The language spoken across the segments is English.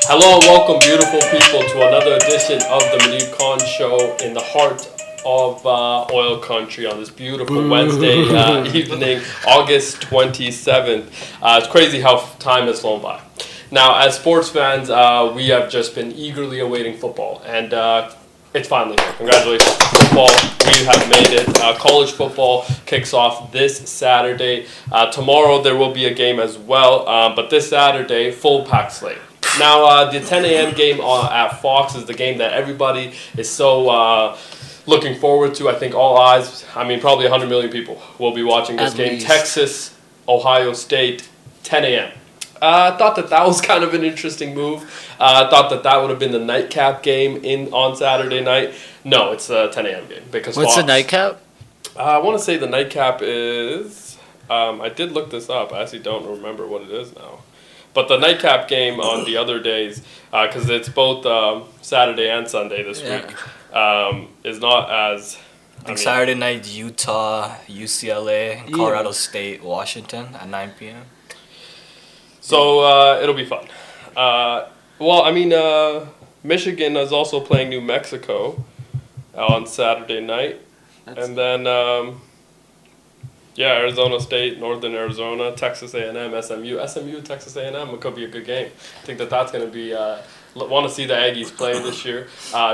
Hello and welcome, beautiful people, to another edition of the Muneeb Show in the heart of oil country on this beautiful Wednesday evening, August 27th. It's crazy how time has flown by. Now, as sports fans, we have just been eagerly awaiting football, and it's finally here. Congratulations to football. We have made it. College football kicks off this Saturday. Tomorrow there will be a game as well, but this Saturday, full pack slate. Now, the 10 a.m. game at Fox is the game that everybody is so looking forward to. I think all eyes, probably 100 million people will be watching this game. Texas, Ohio State, 10 a.m. I thought that was kind of an interesting move. I thought that would have been the nightcap game on Saturday night. No, it's a 10 a.m. game. Because what's the nightcap? I want to say the nightcap is... I did look this up. I actually don't remember what it is now. But the nightcap game on the other days, because it's both Saturday and Sunday this week, is not as... Saturday night, Utah, UCLA, Colorado State, Washington at 9 p.m. So it'll be fun. Michigan is also playing New Mexico on Saturday night. And then... Arizona State, Northern Arizona, Texas A&M, SMU, Texas A&M. It could be a good game. I think that's going to be. Want to see the Aggies play this year.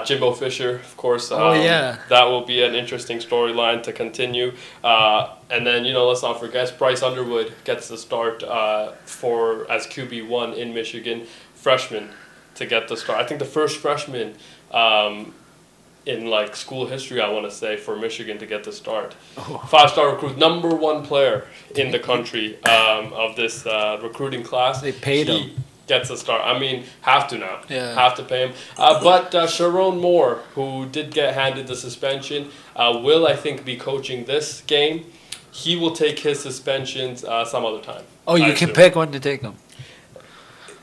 Jimbo Fisher, of course. That will be an interesting storyline to continue. And then let's not forget Bryce Underwood gets the start as QB1 in Michigan, freshman to get the start. I think the first freshman. In school history, I want to say, for Michigan to get the start. 5-star recruit, number one player in the country of this recruiting class. They paid him. Gets a start. Have to now. Yeah. Have to pay him. But Sharon Moore, who did get handed the suspension, will, I think, be coaching this game. He will take his suspensions some other time. Oh, you can pick when to take them.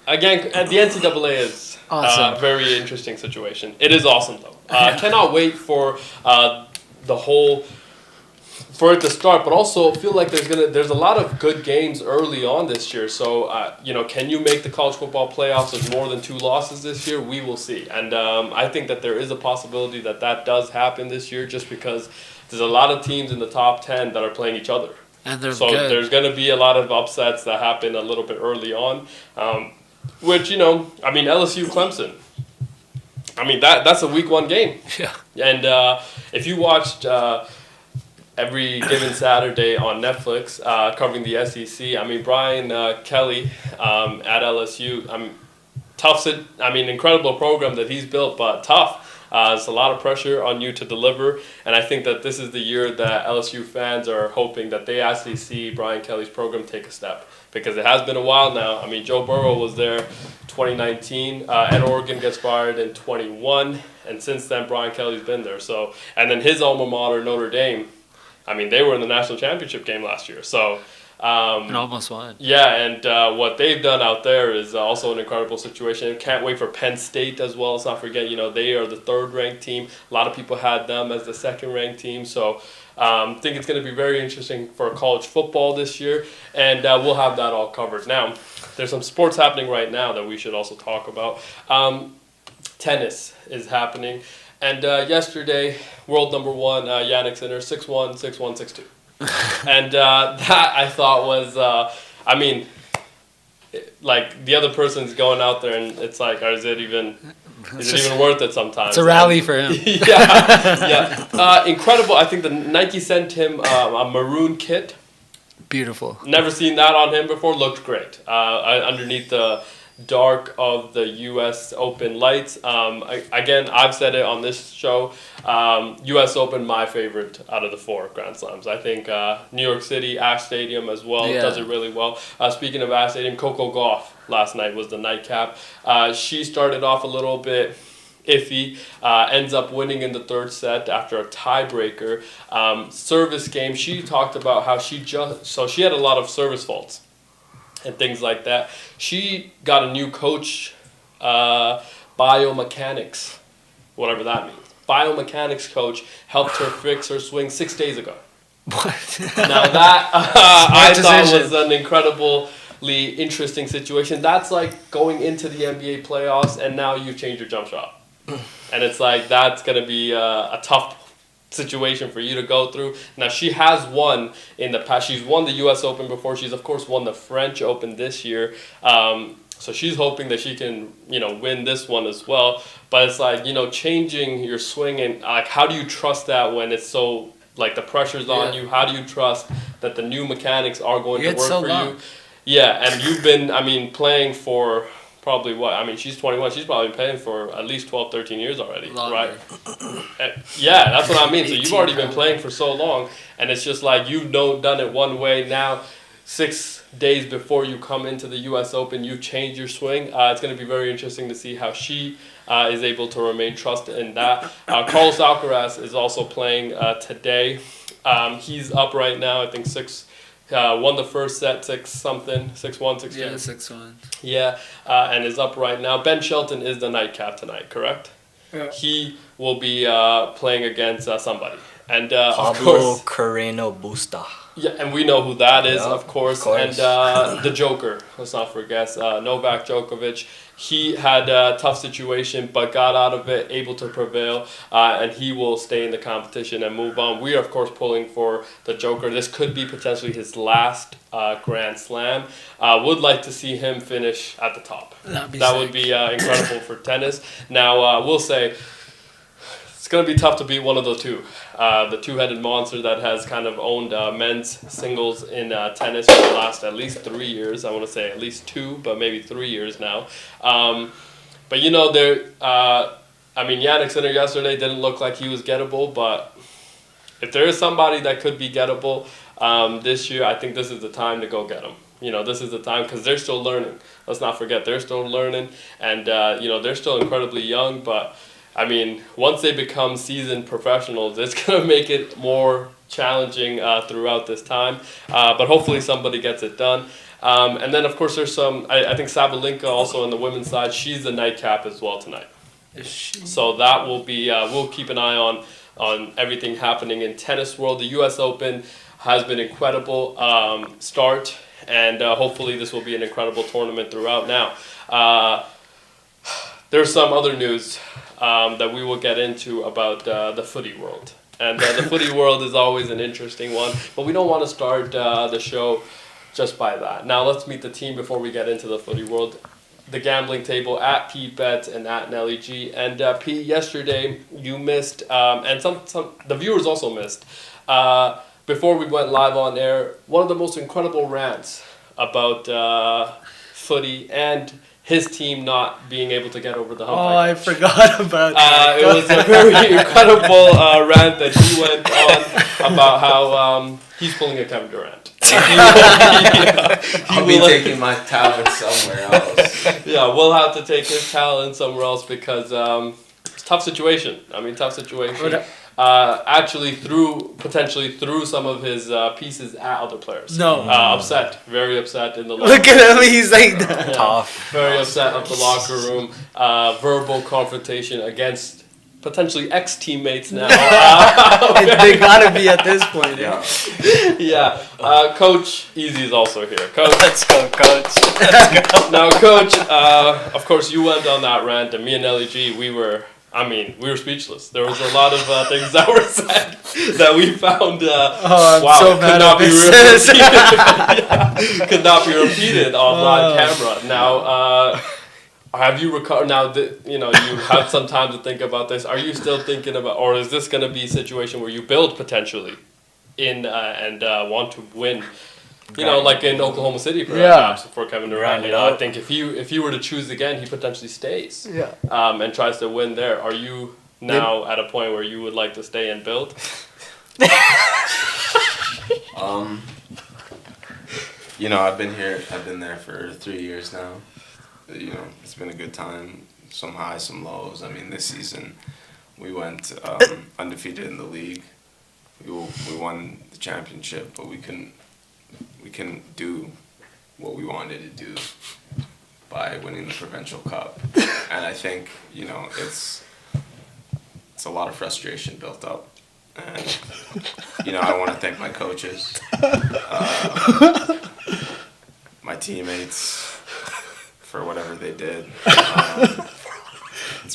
Again, the NCAA is a very interesting situation. It is awesome, though. Cannot wait for for it to start, but also feel like there's a lot of good games early on this year. So can you make the college football playoffs with more than 2 losses this year? We will see, and I think that there is a possibility that does happen this year, just because there's a lot of teams in the top 10 that are playing each other, and they're so good. There's going to be a lot of upsets that happen a little bit early on, which LSU Clemson. That's a week 1 game. Yeah. And if you watched every given Saturday on Netflix covering the SEC, Brian Kelly at LSU, incredible program that he's built, but tough. There's a lot of pressure on you to deliver, and I think that this is the year that LSU fans are hoping that they actually see Brian Kelly's program take a step, because it has been a while now. Joe Burrow was there 2019, Ed Oregon gets fired in 21, and since then Brian Kelly's been there. So, and then his alma mater, Notre Dame, they were in the national championship game last year. So, and almost won. Yeah, and what they've done out there is also an incredible situation. Can't wait for Penn State as well. Let's not forget, they are the 3rd-ranked team. A lot of people had them as the 2nd-ranked team. So I think it's going to be very interesting for college football this year, and we'll have that all covered. Now, there's some sports happening right now that we should also talk about. Tennis is happening. And yesterday, world number 1, Yannick Sinner, 6-1, 6-1, 6-2. And that I thought was, the other person's going out there and it's is it even worth it sometimes? It's a rally for him. Yeah. Incredible. I think the Nike sent him a maroon kit. Beautiful. Never seen that on him before. Looked great. Underneath the dark of the U.S. Open lights. Again, I've said it on this show. U.S. Open, my favorite out of the 4 Grand Slams. I think New York City, Ash Stadium as well, does it really well. Speaking of Ash Stadium, Coco Gauff last night was the nightcap. She started off a little bit iffy, ends up winning in the 3rd set after a tiebreaker. Service game, she talked about how she had a lot of service faults and things like that. She got a new coach, biomechanics, whatever that means. Biomechanics coach helped her fix her swing 6 days ago. What? Now that I thought was an incredible interesting situation. That's like going into the NBA playoffs and now you've changed your jump shot. And it's like that's going to be a tough situation for you to go through. Now she has won in the past. She's won the U.S. Open before. She's of course won the French Open this year. So she's hoping that she can, win this one as well. But it's like, changing your swing and like how do you trust that when it's so like the pressure's on you? How do you trust that the new mechanics are going to work for you? Yeah, and you've been, playing for probably what? She's 21. She's probably been playing for at least 12, 13 years already, right? Yeah, that's what I mean. So you've already been playing for so long, and it's just like you've done it one way. Now, 6 days before you come into the U.S. Open, you change your swing. It's going to be very interesting to see how she is able to remain trusted in that. Carlos Alcaraz is also playing today. He's up right now, I think won the first set 6-something, 6-1, 6-2. Yeah, 6-1. Yeah, and is up right now. Ben Shelton is the nightcap tonight, correct? Yeah. He will be playing against somebody. And of Pablo course, Carreno Busta. yeah, and we know who that is, Yeah, of course. of course. And the Joker, let's not forget, Novak Djokovic. He had a tough situation, but got out of it, able to prevail, and he will stay in the competition and move on. We are, of course, pulling for the Joker. This could be potentially his last Grand Slam. Would like to see him finish at the top. That would be incredible for tennis. Now, we'll say it's going to be tough to beat one of the two. The two-headed monster that has kind of owned men's singles in tennis for the last at least 3 years. I want to say at least 2, but maybe 3 years now. But Yannick Sinner yesterday didn't look like he was gettable, but if there is somebody that could be gettable this year, I think this is the time to go get him. This is the time because they're still learning. Let's not forget, they're still learning, and they're still incredibly young, but once they become seasoned professionals, it's going to make it more challenging throughout this time. But hopefully somebody gets it done. And then, of course, there's some, I think Sabalenka also on the women's side, she's the nightcap as well tonight. Is she? So that will be, we'll keep an eye on everything happening in tennis world. The U.S. Open has been incredible start, and hopefully this will be an incredible tournament throughout. Now, there's some other news that we will get into about the footy world. And the footy world is always an interesting one, but we don't want to start the show just by that. Now let's meet the team before we get into the footy world. The gambling table at Pete Betts and at Nelly G. And Pete, yesterday you missed, and some the viewers also missed, before we went live on air, one of the most incredible rants about footy and his team not being able to get over the hump. Oh, I forgot about that. It was a very incredible rant that he went on about how he's pulling a Kevin Durant. I'll be taking my talent somewhere else. Yeah, we'll have to take his talent somewhere else because it's a tough situation. Tough situation. Actually, potentially through some of his pieces at other players. No. Very upset in the locker room. Look at him, he's like that. Tough. Very upset of the locker room. Verbal confrontation against potentially ex-teammates now. They gotta be at this point. Yeah. Coach Easy is also here. Coach. Let's go, Coach. Let's go. Now, Coach, of course, you went on that rant, and me and Nelly G, we were speechless. There was a lot of things that were said that we found, so mad at this. Could not be repeated on camera. Now, have you recovered? Now that you have some time to think about this, are you still thinking about, or is this going to be a situation where you build potentially in and want to win? Like in Oklahoma City, perhaps, for Kevin Durant. I think if he were to choose again, he potentially stays. Yeah. And tries to win there. Are you now at a point where you would like to stay and build? I've been there for 3 years now. It's been a good time. Some highs, some lows. This season we went undefeated in the league. We won the championship, but we couldn't do what we wanted to do by winning the Provincial Cup. And I think, it's a lot of frustration built up. And, I want to thank my coaches, my teammates for whatever they did.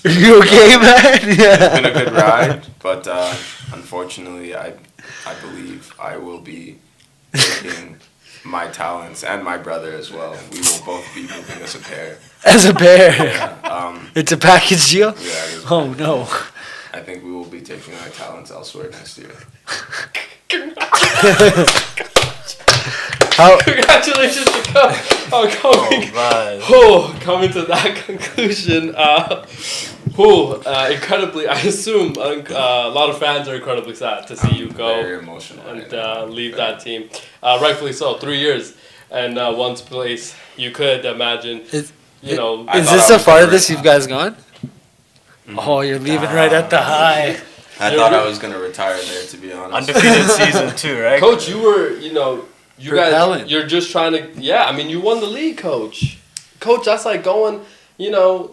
Are you okay, man? It's Yeah. been a good ride, but unfortunately, I believe I will be taking my talents and my brother as well. We will both be moving as a pair. As a bear. Yeah, It's a package deal? yeah. it is- Oh, no. I think we will be taking our talents elsewhere next year. How, Congratulations to coming. man. Coming to that conclusion. Incredibly, I assume a lot of fans are incredibly sad to see you Very go emotional. and right now. leave Very- that team. Rightfully so. 3 years and one place. You could imagine, Is- you know. I is thought this I the was gonna farthest you've guys gone? Oh, you're leaving right at the high. I thought I was gonna retire there, to be honest. Undefeated season 2, right? Coach, you were, you Propelling. guys, you're just trying to, yeah, I mean, you won the league, Coach. Coach, that's like going, you're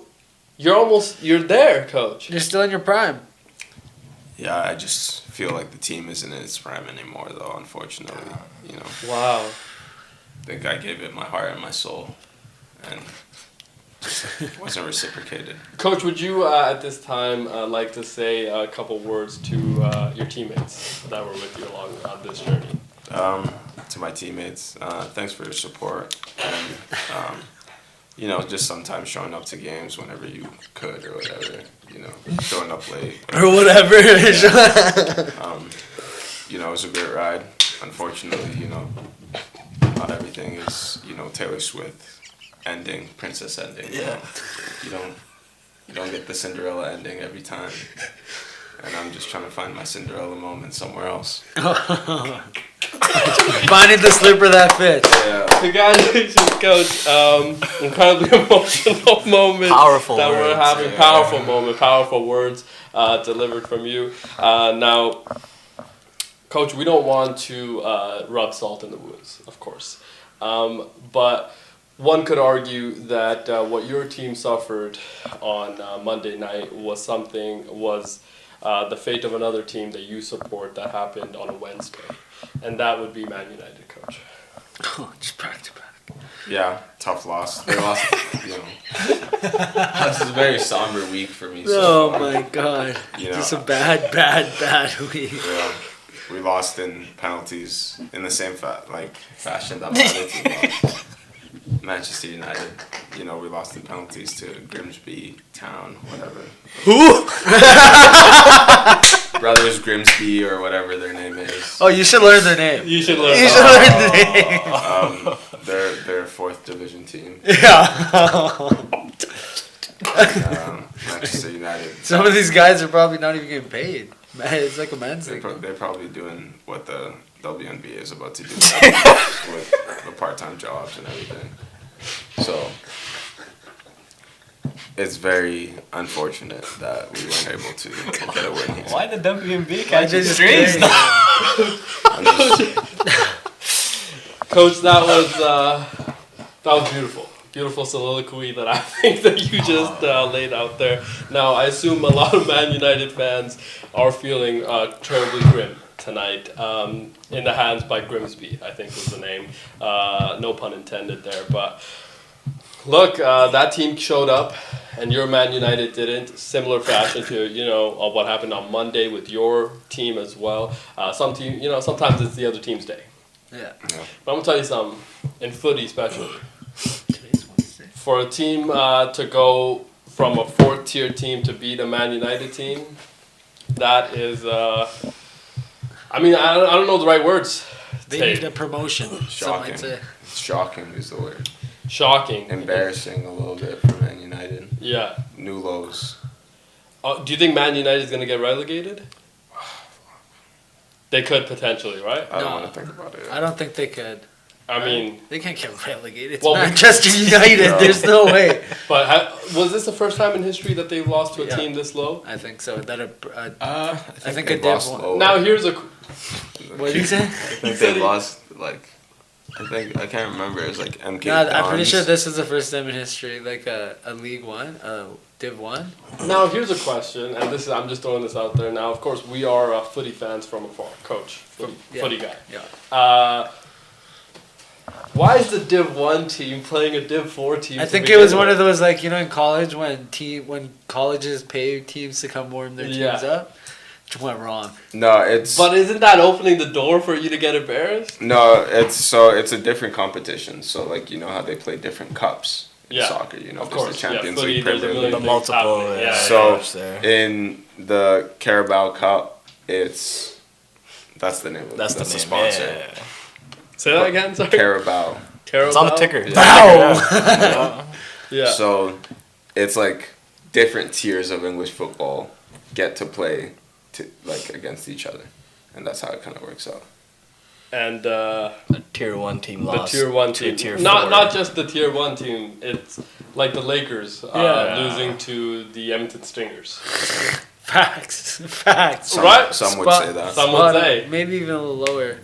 there, Coach. You're still in your prime. Yeah, I just feel like the team isn't in its prime anymore, though. Unfortunately, Wow. I think I gave it my heart and my soul, and it wasn't reciprocated. Coach, would you at this time like to say a couple words to your teammates that were with you along on this journey? To my teammates, thanks for your support, and just sometimes showing up to games whenever you could or whatever. Showing up late. Or whatever. It was a great ride. Unfortunately, not everything is Taylor Swift ending, princess ending. Yeah. You don't get the Cinderella ending every time. And I'm just trying to find my Cinderella moment somewhere else. Finding the slipper that fits. Yeah. Congratulations, Coach. Incredibly emotional moment Powerful that we're words, having. yeah. Powerful moment, powerful words delivered from you. Now, Coach, we don't want to rub salt in the wounds, of course. But one could argue that what your team suffered on Monday night was the fate of another team that you support that happened on a Wednesday. And that would be Man United, Coach. Oh, just back to back. Yeah, tough loss. They lost, This is a very somber week for me. So Oh far. my god. You know, Just a bad week. Yeah, we lost in penalties in the same fashion that my other team lost. Manchester United, we lost in penalties to Grimsby Town, whatever. Who? Brothers Grimsby or whatever their name is. Oh, you should learn their name. You should learn. You should learn the name. They're a 4th division team. Yeah. Manchester United. Some of these guys are probably not even getting paid. Man, it's like a men's thing. They're probably doing what the WNBA is about to do with the part-time jobs and everything. So it's very unfortunate that we weren't able to get a win here. Why the WNB Why catch just strings? kidding? I'm just- Coach, that was beautiful. Beautiful soliloquy that I think that you just laid out there. Now, I assume a lot of Man United fans are feeling terribly grim tonight. In the hands by Grimsby, I think was the name. No pun intended there. But look, that team showed up, and your Man United didn't. Similar fashion to what happened on Monday with your team as well. Sometimes it's the other team's day. Yeah. But I'm gonna tell you something. In footy, especially. For a team to go from a 4th-tier team to beat a Man United team, that is, I don't know the right words. They Hey, need a promotion. Some Shocking. might say. Shocking is the word. shocking. Embarrassing a little bit for Man United. Yeah. New lows. Do you think Man United is gonna get relegated? They could potentially, right? I don't No. want to think about it. I don't think they could. I mean, They can't get relegated. It's Well, Manchester United. No. There's no way. but was this the first time in history that they've lost to a Yeah. team this low? I think so. That I think they've a div lost won. lower. Now here's a. what did he say? I think said they've he- lost I can't remember. It was like MK. No, I'm pretty Dons. sure this is the first time in history, like a League One, Div 1. Now here's a question, and I'm just throwing this out there. Now, of course, we are footy fans from afar. Coach, footy Yeah. guy. Yeah. Why is the Div 1 team playing a Div 4 team? I to think it begin was one with? of those, like, you know, in college when colleges pay teams to come warm their teams Yeah. up. Which went wrong. No, it's But isn't that opening the door for you to get embarrassed? no, it's a different competition. So like you know how they play different cups in Yeah. soccer. You know, Of there's course, the Champions yeah, footy, League, there's a Premier million The League. things multiple, happening. yeah. So cups there. in the Carabao Cup, that's the name of it. That's the the name. sponsor. Yeah. Say that again, sorry. Carabao. Carabao? It's on the ticker. Wow. Yeah. So it's like different tiers of English football get to play like against each other, and that's how it kind of works out. And A tier 1 team the lost. tier 1 to team. tier not 4. not just the tier 1 team. It's like the Lakers Yeah. losing to the Edmonton Stingers. Facts. Facts. Right? Some would Spot- say that. Some would Spot on. say. Maybe even a little lower.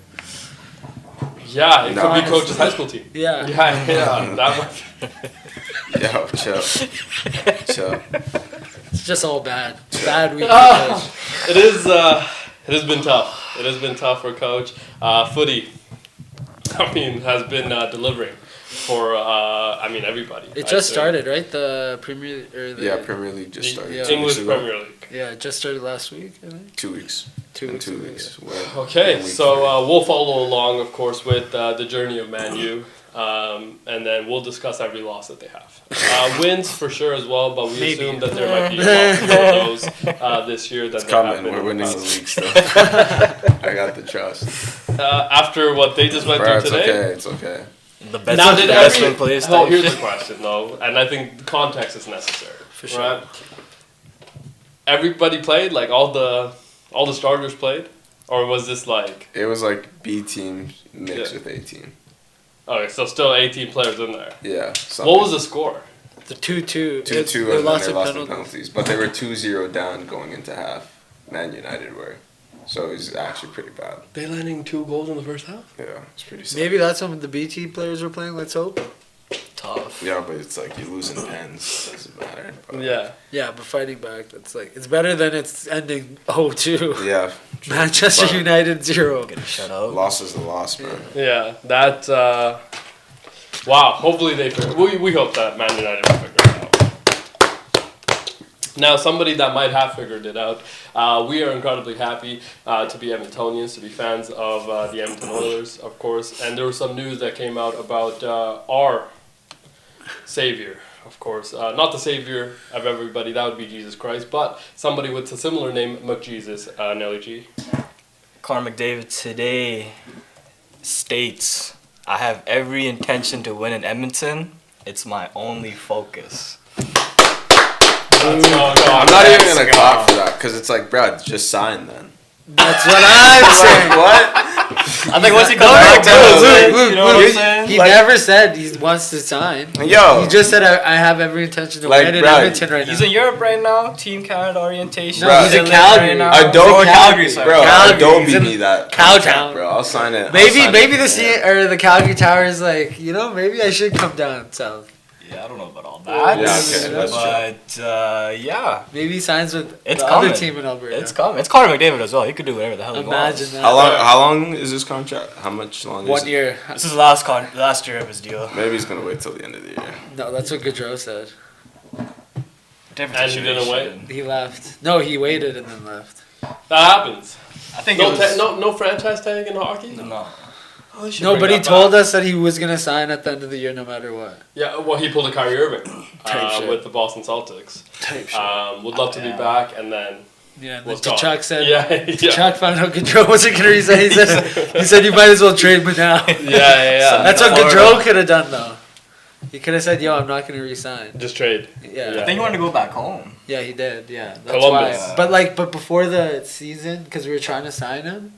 Yeah, it No. could be Coach's high school team. Yeah. Yeah. That might be. Yo, chill. Chill. It's just all bad. Bad week. Ah, it is. It has been tough. It has been tough for Coach. Footy, I mean, has been delivering for. I mean, everybody. It I'd just say. started, right? The Premier or the Yeah, Premier League just The started. Yeah. 2 English weeks ago. Premier League. Yeah, it just started last week, I think. 2 weeks. 2 In weeks. 2 ago, weeks. Okay, Week so three. we'll follow along, of course, with the journey of Man U, and then we'll discuss every loss that they have. Wins for sure as well, but we Maybe. assume that there might be a lot more of those this year than It's there have coming. been We're in the winning the past. league still. I got the trust. After what they just went Bro, through it's today. okay. It's okay. The best, Now, did the best every? win players. Oh, type here's the shit. question though, and I think the context is necessary. For sure. Right? Everybody played, like all the starters played, or was this like? It was like B team mixed Yeah. with A team. Okay, so still 18 players in there. Yeah. What was the score? The 2-2. 2-2 They and then lost they in lost in penalties. penalties. But they were 2-0 down going into half. Man United were. So it was actually pretty bad. They landing 2 goals in the first half. Yeah, it's pretty sad. Maybe that's when the BT players were playing. Let's hope. Tough. Yeah, but it's like you're losing pens. Doesn't matter. But Yeah. Yeah, but fighting back, that's like it's better than it's ending 0-2. Yeah. Manchester But United 0. Getting shut out. Loss is a loss, man. Yeah, that. Wow. Hopefully they. We hope that Man United will figure it out. Now, somebody that might have figured it out. We are incredibly happy to be Edmontonians, to be fans of the Edmonton Oilers, of course. And there was some news that came out about our savior, of course. Not the savior of everybody, that would be Jesus Christ, but somebody with a similar name, McJesus, Nelly G. Connor McDavid today states, I have every intention to win in Edmonton. It's my only focus. I'm not even gonna clap for that because it's like, bro, just sign then. That's what I'm saying. What? I think once he comes No, back to Luke, you know what I'm saying? He never said he wants to sign. Yo, He just said, I have every intention to Like, win in bruh, Edmonton right He's now. in Europe right now. Team Canada orientation. No, he's in Calgary. Adobe, Calgary, sorry. bro, Calgary. Adobe He's in me that Cowtown. contract, bro. I'll sign it. I'll Maybe sign maybe it. the Calgary Tower is like, maybe I should come down south. Yeah, I don't know about all that. Yeah, okay, that's true. But yeah, Maybe he signs with It's the coming. other team in Alberta. it's coming. It's Connor McDavid as well. He could do whatever the hell he Imagine wants. that. How long is this contract? How much longer? 1 is it? year. This is the last year of his deal. Maybe he's gonna wait till the end of the year. No, that's what Gaudreau said. Different And he didn't situation. He left. No, he waited and then left. That happens. I think No, it was, no franchise tag in hockey? no. Oh, they should No, bring but he that told back. us that he was gonna sign at the end of the year no matter what. Yeah, well, he pulled a Kyrie Irving Type shit. with the Boston Celtics. Type Would love to be Yeah. back, and then Yeah, and was then gone. Chuck said. Yeah, Chuck found out Gaudreau wasn't gonna resign. He said you might as well trade me now. yeah. That's what Florida. Gaudreau could have done though. He could have said, "Yo, I'm not gonna resign." Just trade. Yeah, I think he wanted to go back home. yeah, he did. Yeah, that's Columbus. why. But before the season, because we were trying to sign him,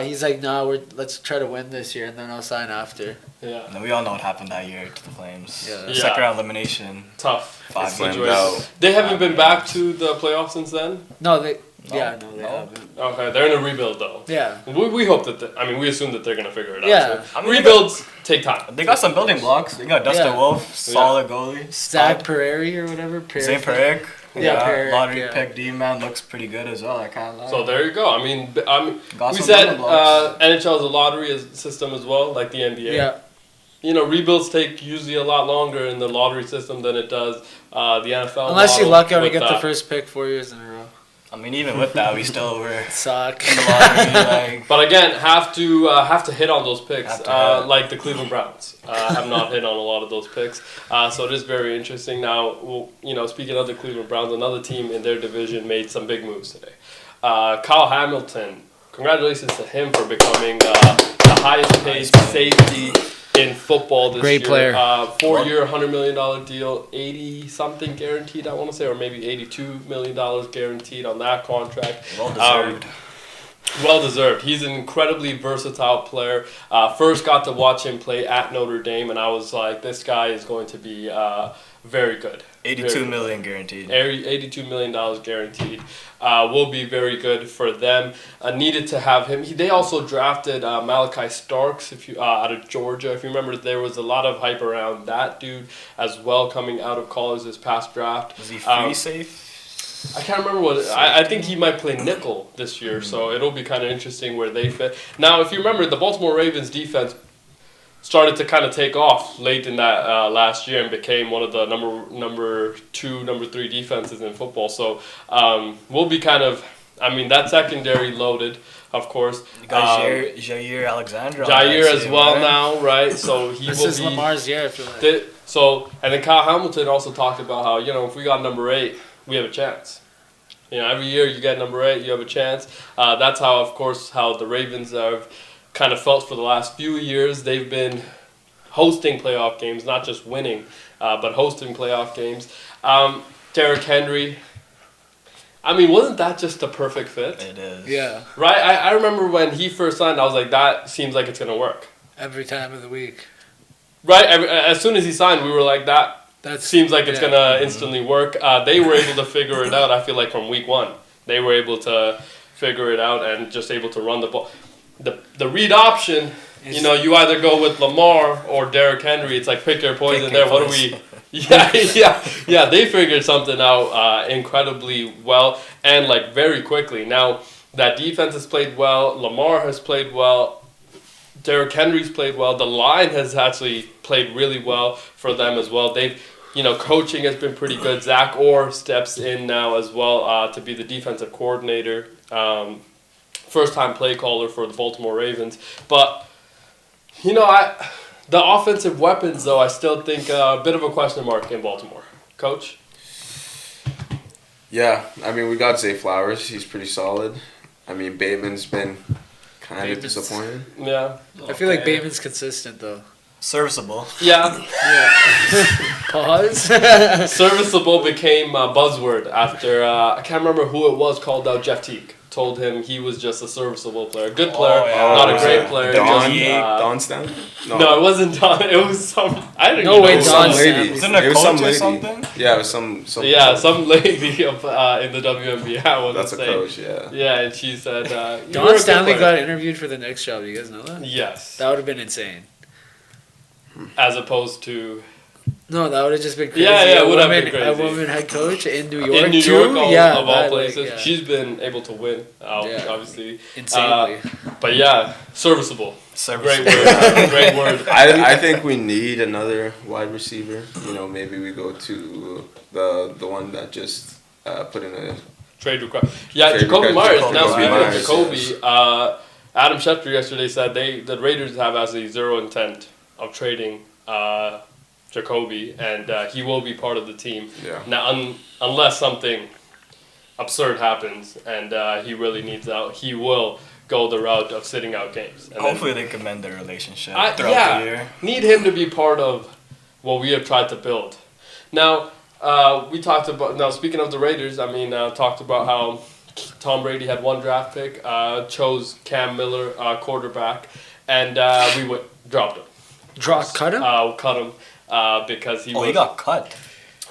he's like, "No, let's try to win this year, and then I'll sign after." Yeah, And we all know what happened that year to the Flames. Yeah. Yeah. Second round elimination. tough. Five Flamed situation. out. They haven't been back to the playoffs since then. No, they. No, Yeah, no, they no. haven't. Okay, they're in a rebuild though. Yeah, We hope that. We assume that they're gonna figure it out. Yeah. So I mean, rebuilds take time. They got some building blocks. They got Dustin Yeah. Wolf, solid goalie. Zach Pereri or whatever. Zane Perrick. Yeah, Perrick, Lottery yeah. pick D-man looks pretty good as well. I can't lie. So there you go. Got we some said building blocks. NHL is a lottery system as well, like the NBA. Yeah, rebuilds take usually a lot longer in the lottery system than it does the NFL. Unless you model luck out and with get the that. first pick 4 years in a row. I mean, even with that, we still were Suck. in the lottery. Like, But again, have to hit on those picks, Have to hit. like the Cleveland Browns have not hit on a lot of those picks. So it is very interesting. Now, speaking of the Cleveland Browns, another team in their division made some big moves today. Kyle Hamilton, congratulations to him for becoming the highest paid safety in football this Great year. player. 4-year, $100 million deal, 80 something guaranteed, I want to say, or maybe $82 million guaranteed on that contract. well deserved. Well deserved. He's an incredibly versatile player. First got to watch him play at Notre Dame, and I was like, this guy is going to be very good. $82 million guaranteed. $82 million guaranteed. Will be very good for them. Needed to have him. They also drafted Malachi Starks out of Georgia. If you remember, there was a lot of hype around that dude as well coming out of college this past draft. Was he free safe? I can't remember what. I think he might play nickel this year, so it'll be kind of interesting where they fit. Now, if you remember, the Baltimore Ravens defense started to kind of take off late in that last year and became one of the number 2, number 3 defenses in football. So we'll be kind of. I mean, that secondary loaded, of course. You got Jair Alexander. on Jair that as team, well right? now, right? So he This will is be. Lamar's year, I feel like. And then Kyle Hamilton also talked about how, if we got number 8, we have a chance. Every year you get number 8, you have a chance. That's how, of course, how the Ravens have kind of felt for the last few years. They've been hosting playoff games, not just winning, but hosting playoff games. Derrick Henry, I mean, wasn't that just a perfect fit? It is. Yeah. Right? I remember when he first signed, I was like, that seems like it's going to work. Every time of the week. Right? As soon as he signed, we were like, that That's seems like it's going to instantly work. They were able to figure it out, I feel like, from week 1. They were able to figure it out and just able to run the ball. The read option, you either go with Lamar or Derrick Henry. It's like pick your poison there. What do we... Yeah, they figured something out incredibly well and like very quickly. Now, that defense has played well. Lamar has played well. Derrick Henry's played well. The line has actually played really well for them as well. They've, coaching has been pretty good. Zach Orr steps in now as well to be the defensive coordinator. First-time play caller for the Baltimore Ravens. But, the offensive weapons, though, I still think a bit of a question mark in Baltimore. Coach? Yeah, I mean, we got Zay Flowers. He's pretty solid. I mean, Bateman's been kind of disappointing. Yeah. I feel like Bateman's consistent, though. Serviceable. Yeah. Pause. Serviceable became a buzzword after, I can't remember who it was, called out Jeff Teague. Told him he was just a serviceable player. Good player, not a great player. Don Stan? No, it wasn't Don. It was some. I don't No even way, know. Don Some lady. Wasn't it a It was some coach or lady. something? Yeah, it was some Some lady in the WNBA. I wasn't That's a saying. coach, yeah. Yeah, and she said. "You were a Don good Stanley player." got interviewed for the next job. Do you guys know that? Yes, That would have been insane. as opposed to No, that would have just been crazy. Yeah, it would have woman, been crazy. A woman head coach in New York, in New too? York, of all that, places. yeah. She's been able to win, Yeah. obviously. Insanely. But yeah, serviceable. Serviceable. Great word. Great word. I think we need another wide receiver. Maybe we go to the one that just put in a... Trade request. Yeah, Trade Jacoby request. Myers. Jacoby Now speaking Myers, of Jacoby, yes. Adam Schefter yesterday said the Raiders have actually zero intent of trading Jacoby, and he will be part of the team. Yeah. Now, unless something absurd happens and he really needs out, he will go the route of sitting out games. And Hopefully they can mend their relationship throughout yeah, the year. need him to be part of what we have tried to build. Now, we talked about, now speaking of the Raiders, talked about how Tom Brady had one draft pick, chose Cam Miller, quarterback, and we dropped him. Cut him? Cut him because he He got cut.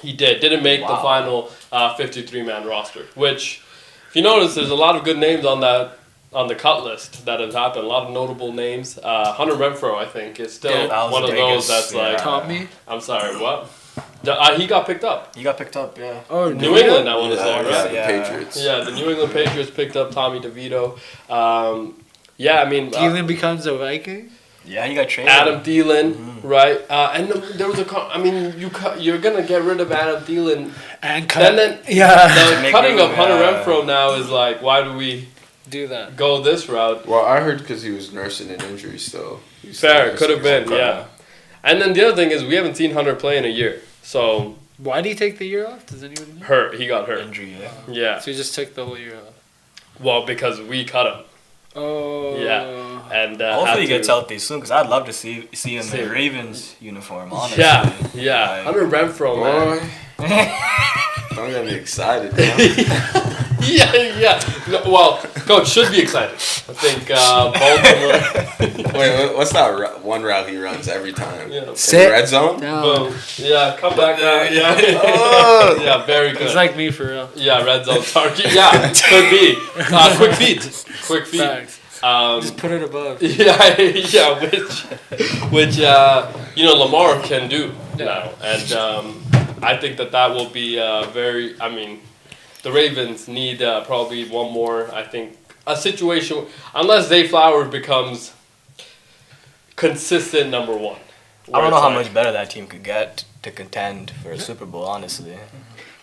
He didn't make the final 53-man roster, which, if you notice, there's a lot of good names on the cut list that has happened. A lot of notable names. Hunter Renfrow, I think, is still one of those that's like... Tommy? I'm sorry, what? He got picked up. He got picked up, yeah. Oh, New England, I want to say, right? The Patriots. Yeah, the New England Patriots picked up Tommy DeVito. Yeah, Thielen becomes a Viking? Yeah, he got traded. Adam Thielen, right? And there was you're gonna get rid of Adam Thielen, And cut. then Yeah. the cutting of Hunter Yeah. Renfro now is like, why do we Do that. go this route? Well, I heard because he was nursing an injury still. He's still Fair, nursing could have been, his recovery. yeah. And then the other thing is we haven't seen Hunter play in a year, so Why did he take the year off? Does anybody know? he got hurt. Injury, yeah. Yeah, So he just took the whole year off. well because we cut him. Oh. Yeah. And Hopefully he had gets to- healthy soon, because I'd love to see him See in him. Ravens uniform, honestly. Yeah. Like- Hunter Renfro, man. Boy, don't get me excited, man. Yeah. No, well, coach should be excited. I think Baltimore. Wait, what's that one route he runs every time? Yeah. In Sit the red zone? down. Boom. Yeah, come back now. Yeah. Oh. Yeah, very good. It's like me for real. Yeah, red zone target. Yeah, could be. Quick feet. Quick feet. Facts. Just put it above. Yeah, which Lamar can do now, and I think that will be very. I mean, the Ravens need probably one more. I think a situation unless Zay Flowers becomes consistent number one. I don't know how Where it's much better that team could get to contend for a Super Bowl, honestly. like-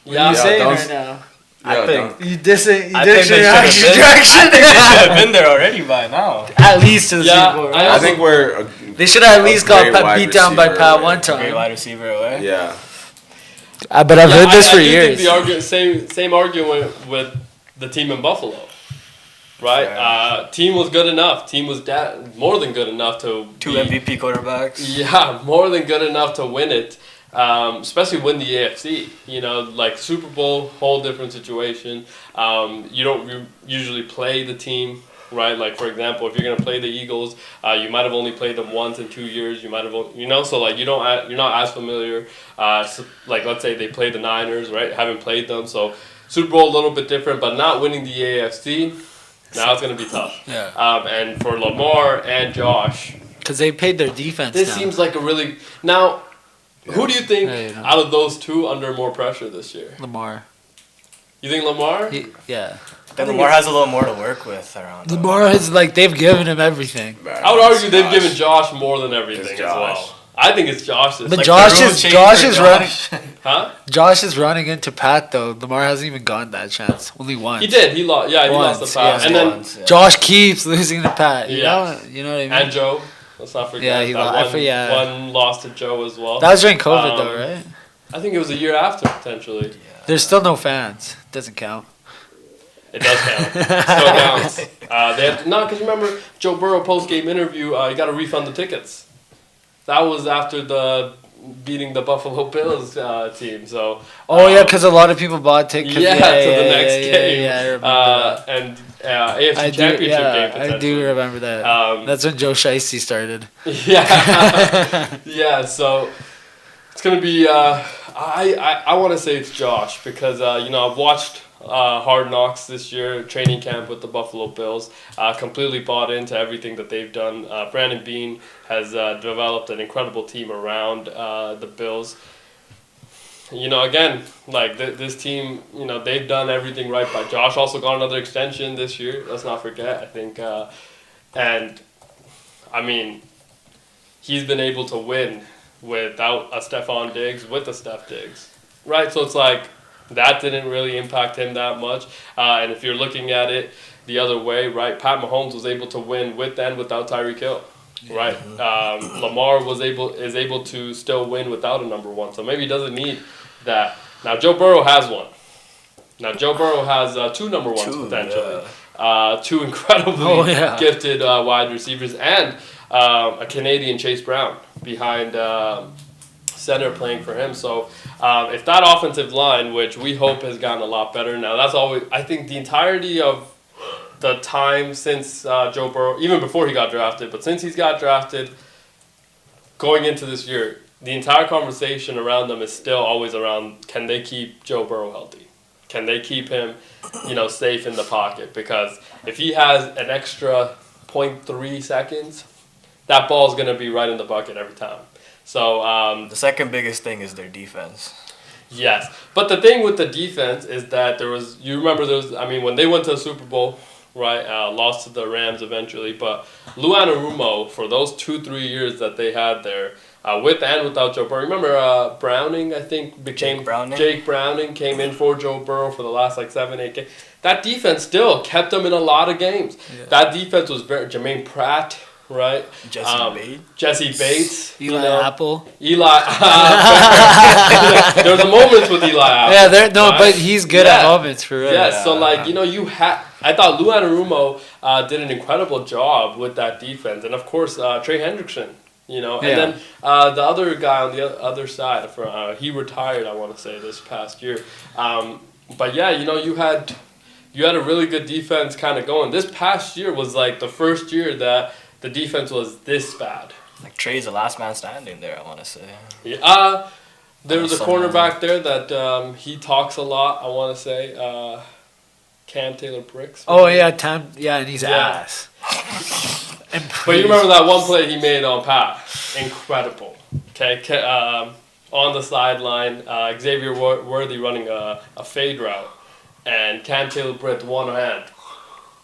What are you Yeah, saying don't- right now? I think You dissing I think they should have been- direction? they should have been there already by now. At least to the Yeah, Super Bowl. I I also- think we're They should have at least got great wide beat down by receiver Pat away. one Great time. wide receiver away. yeah. But I've heard this I for do years. think the same argument with the team in Buffalo, right? Yeah. Team was good enough. Team was more than good enough to Two be- MVP quarterbacks. Yeah, more than good enough to win it, especially win the AFC. Like Super Bowl, whole different situation. You don't usually play the team, right? Like for example, if you're gonna play the Eagles, you might have only played them once in 2 years. You might have, so like you're not as familiar. So like let's say they play the Niners, right? Haven't played them, so Super Bowl a little bit different, but not winning the AFC. Now it's gonna be tough. Yeah. And for Lamar and Josh. Because they paid their defense This now. seems like a really now. Who do you think Yeah, you know. out of those two under more pressure this year? Lamar. You think Lamar? Yeah. Then Lamar has a little more to work with around him. Lamar is like, they've given him everything. I would argue they've given Josh more than everything It's as Josh. well. I think it's Josh's. But Like, Josh The rule is change Josh for is Josh. huh? Josh is running into Pat though. Lamar hasn't even gotten that chance. Only once. He did. He lost. Yeah, he lost Once, the pass, yeah. and then Once, yeah. Josh keeps losing to Pat. You Yeah. know. You know what I mean? and Joe. Let's not forget Yeah, he that lo- I one, for- one loss to Joe as well. That was during COVID though, Um, right? I think it was a year after potentially. There's still no fans. Doesn't count. It does count. Still counts. They have because remember Joe Burrow post game interview. You got to refund the tickets. That was after the beating the Buffalo Bills team. So Oh yeah, because a lot of people bought tickets. to the next game. Yeah, I remember that. And AFC I do, Championship game. I Potentially. do remember that. Um, That's when Joe Shiesty started. Yeah, yeah. So it's gonna be. I want to say it's Josh because I've watched Hard Knocks this year, training camp with the Buffalo Bills. Completely bought into everything that they've done. Brandon Beane has developed an incredible team around the Bills. Again, like this team, they've done everything right by Josh. Also got another extension this year. Let's not forget. I think, and I mean, he's been able to win without a Stephon Diggs, with a Steph Diggs, right? So it's like that didn't really impact him that much. And if you're looking at it the other way, right? Pat Mahomes was able to win with and without Tyreek Hill. Right, Lamar is able to still win without a number one, so maybe he doesn't need that. Now Joe Burrow has one. Now Joe Burrow has two number ones potentially, two incredibly gifted wide receivers, and a Canadian Chase Brown behind center playing for him. So if that offensive line, which we hope has gotten a lot better, now that's always I think the entirety of the time since Joe Burrow, even before he got drafted, but since he's got drafted, going into this year, the entire conversation around them is still always around, can they keep Joe Burrow healthy? Can they keep him, safe in the pocket? Because if he has an extra 0.3 seconds, that ball's going to be right in the bucket every time. So The second biggest thing is their defense. yes. But the thing with the defense is that when they went to the Super Bowl, right? Lost to the Rams eventually, but Lou Anarumo, for those 2-3 years that they had there, with and without Joe Burrow. Remember Browning, I think, became Jake Browning came in for Joe Burrow for the last 7-8 games. That defense still kept them in a lot of games. Yeah. That defense was very Jermaine Pratt, right? Jesse Bates. Eli Apple. Eli. There's a moments with Eli Apple. Yeah, right? But he's good at moments for real. Yeah, so I thought Lou Anarumo did an incredible job with that defense, and of course Trey Hendrickson. And then the other guy on the other side, he retired, I want to say, this past year. But yeah, you had a really good defense kind of going. This past year was the first year that the defense was this bad. Trey's the last man standing there, I want to say. Yeah. There was a cornerback there that he talks a lot, I want to say. Cam Taylor-Bricks. Oh, yeah, and he's ass. But you remember that one play he made on Pat? Incredible. Okay, on the sideline, Xavier Worthy running a fade route, and Cam Taylor-Britt one-hand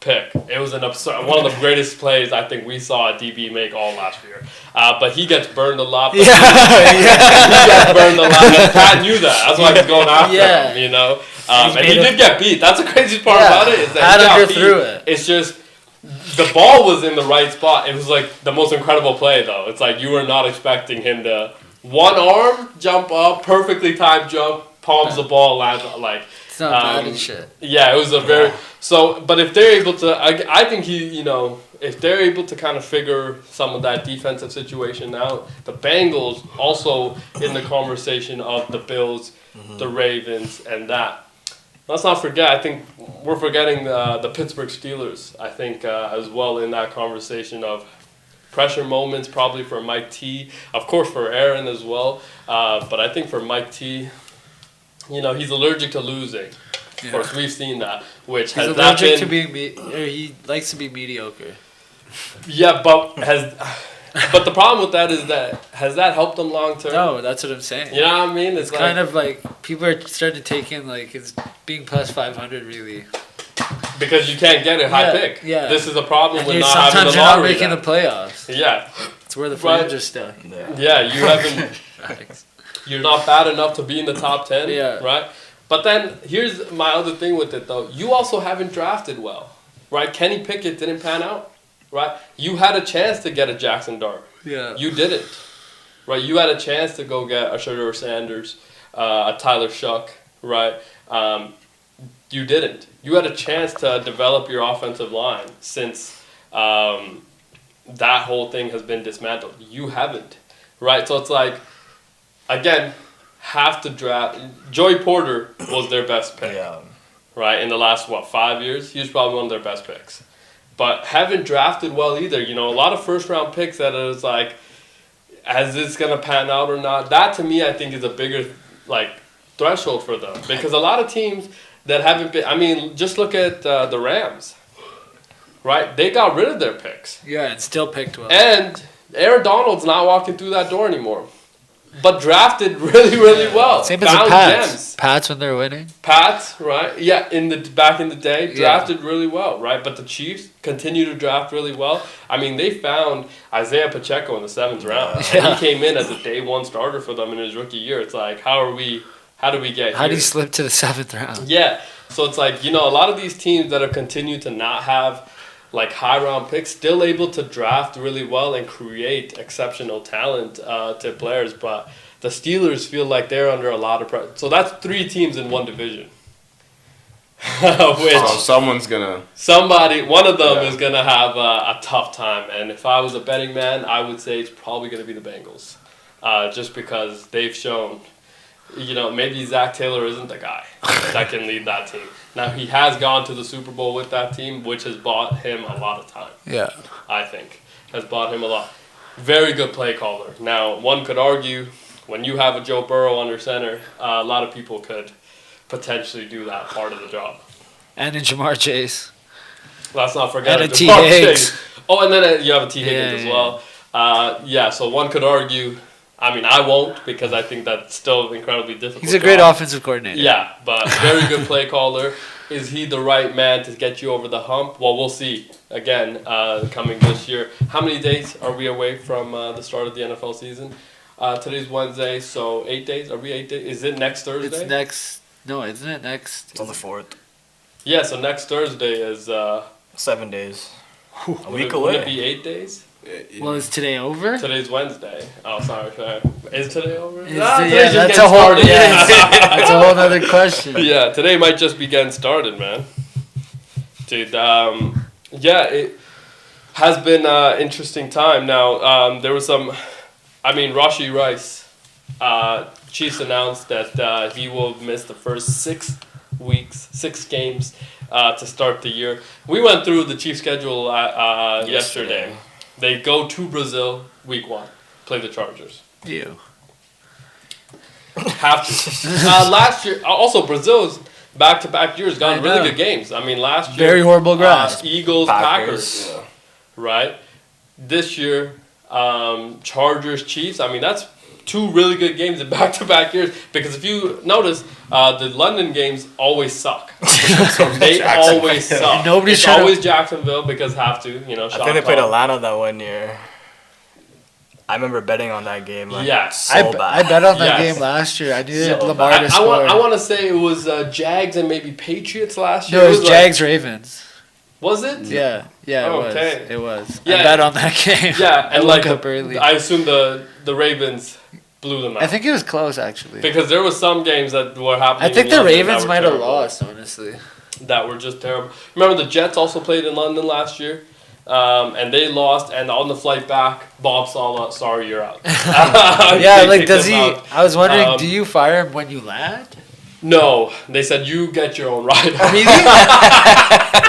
pick. It was an absurd, one of the greatest plays I think we saw a DB make all last year. But he gets burned a lot. He gets burned a lot. And Pat knew that. That's why he's going after him, and he did get beat. That's the craziest part about it. Is that he got beat. It's just the ball was in the right spot. It was the most incredible play, though. It's you were not expecting him to one arm jump up, perfectly timed jump, palms the ball, lands It's not bad and shit. Yeah, it was a very but if they're able to, I think if they're able to kind of figure some of that defensive situation out, the Bengals also in the conversation of the Bills, the Ravens, and that. Let's not forget, I think we're forgetting the Pittsburgh Steelers, I think, as well in that conversation of pressure moments, probably for Mike T. Of course, for Aaron as well. But I think for Mike T, he's allergic to losing. Yeah. Of course, we've seen that. Which he's has allergic not been, to being he likes to be mediocre. Yeah, but the problem with that is that has that helped him long term? No, that's what I'm saying. You know what I mean? It's kind of people are starting to take in it's being plus 500 really. Because you can't get a high pick. Yeah. This is a problem with not having sometimes the you're not lottery. making the playoffs. Yeah. It's where the Flames are stuck. Yeah, you haven't. You're not bad enough to be in the top 10. Yeah. Right. But then here's my other thing with it though. You also haven't drafted well, right? Kenny Pickett didn't pan out, right? You had a chance to get a Jackson Dart. Yeah. You didn't, right? You had a chance to go get a Shedeur Sanders, a Tyler Shuck, right? You didn't. You had a chance to develop your offensive line since that whole thing has been dismantled. You haven't, right? So it's again, have to draft. Joey Porter was their best pick, right? In the last, 5 years? He was probably one of their best picks. But haven't drafted well either. A lot of first-round picks that is is this going to pan out or not? That, to me, I think is a bigger, threshold for them. Because a lot of teams that haven't been, just look at the Rams, right? They got rid of their picks. Yeah, and still picked well. And Aaron Donald's not walking through that door anymore. But drafted really, really well. Same as the Pats. Gems. Pats when they're winning. Pats, right? Yeah, back in the day, drafted really well, right? But the Chiefs continue to draft really well. They found Isaiah Pacheco in the 7th round. And he came in as a day one starter for them in his rookie year. It's how do we get How here? did he slip to the 7th round? Yeah. So it's a lot of these teams that have continued to not have high round picks, still able to draft really well and create exceptional talent to players. But the Steelers feel like they're under a lot of pressure. So that's 3 teams in one division. Someone's gonna. One of them is gonna have a tough time. And if I was a betting man, I would say it's probably gonna be the Bengals, just because they've shown. Maybe Zach Taylor isn't the guy that can lead that team. Now, he has gone to the Super Bowl with that team, which has bought him a lot of time. Yeah. I think. Has bought him a lot. Very good play caller. Now, one could argue, when you have a Joe Burrow under center, a lot of people could potentially do that part of the job. And in Jamar Chase. Let's not forget and a T. Higgins. Oh, and then you have a T. Higgins as well. So one could argue I mean, I won't because I think that's still incredibly difficult. He's a great job. offensive coordinator. Yeah, but very good play caller. Is he the right man to get you over the hump? Well, we'll see. Again, coming this year. How many days are we away from the start of the NFL season? Today's Wednesday, so 8 days. Are we 8 days? Is it next Thursday? It's next. No, isn't it next? It's on the 4th. Yeah, so next Thursday is... 7 days. A would week it, away. Would it be 8 days? Well, is today over? Today's Wednesday. Oh, sorry. Is today over? Is Nah, the- today's yeah, just that's getting a whole. started. Yeah, that's a whole other question. Yeah, today might just be getting started, man. Dude, yeah, it has been an interesting time. Now, there was some, I mean, Rashee Rice, Chiefs announced that he will miss the first 6 weeks, 6 games to start the year. We went through the Chiefs schedule yesterday. They go to Brazil week 1, play the Chargers. You. Have to. Last year, also Brazil's back-to-back years got I really know. good games. I mean, last year Very horrible grass. Eagles, Packers. Packers, right? This year, Chargers, Chiefs. I mean, that's 2 really good games in back-to-back years. Because if you notice, the London games always suck. They always suck. And nobody's it's trying to- always Jacksonville because have to, you know. I think they played Atlanta that one year. I remember betting on that game. Like, Yes. so I bad. bet on that Yes. game last year. I needed So Lamar bad. to score. I want to say it was Jags and maybe Patriots last year. No, it was like- Jags Ravens. Was it? Yeah, it Okay. was. It was. Yeah. I bet on that game. Yeah, I and woke like up early. I assume the Ravens blew them out. I think it was close actually. because there were some games that were happening. I think in the London that Ravens were might have terrible. lost, honestly. That were just terrible. Remember the Jets also played in London last year, and they lost. And on the flight back, Bob Saleh, sorry, you're out. Yeah, They like kicked does him he? out. I was wondering, Um, do you fire him when you land? No, they said you get your own ride.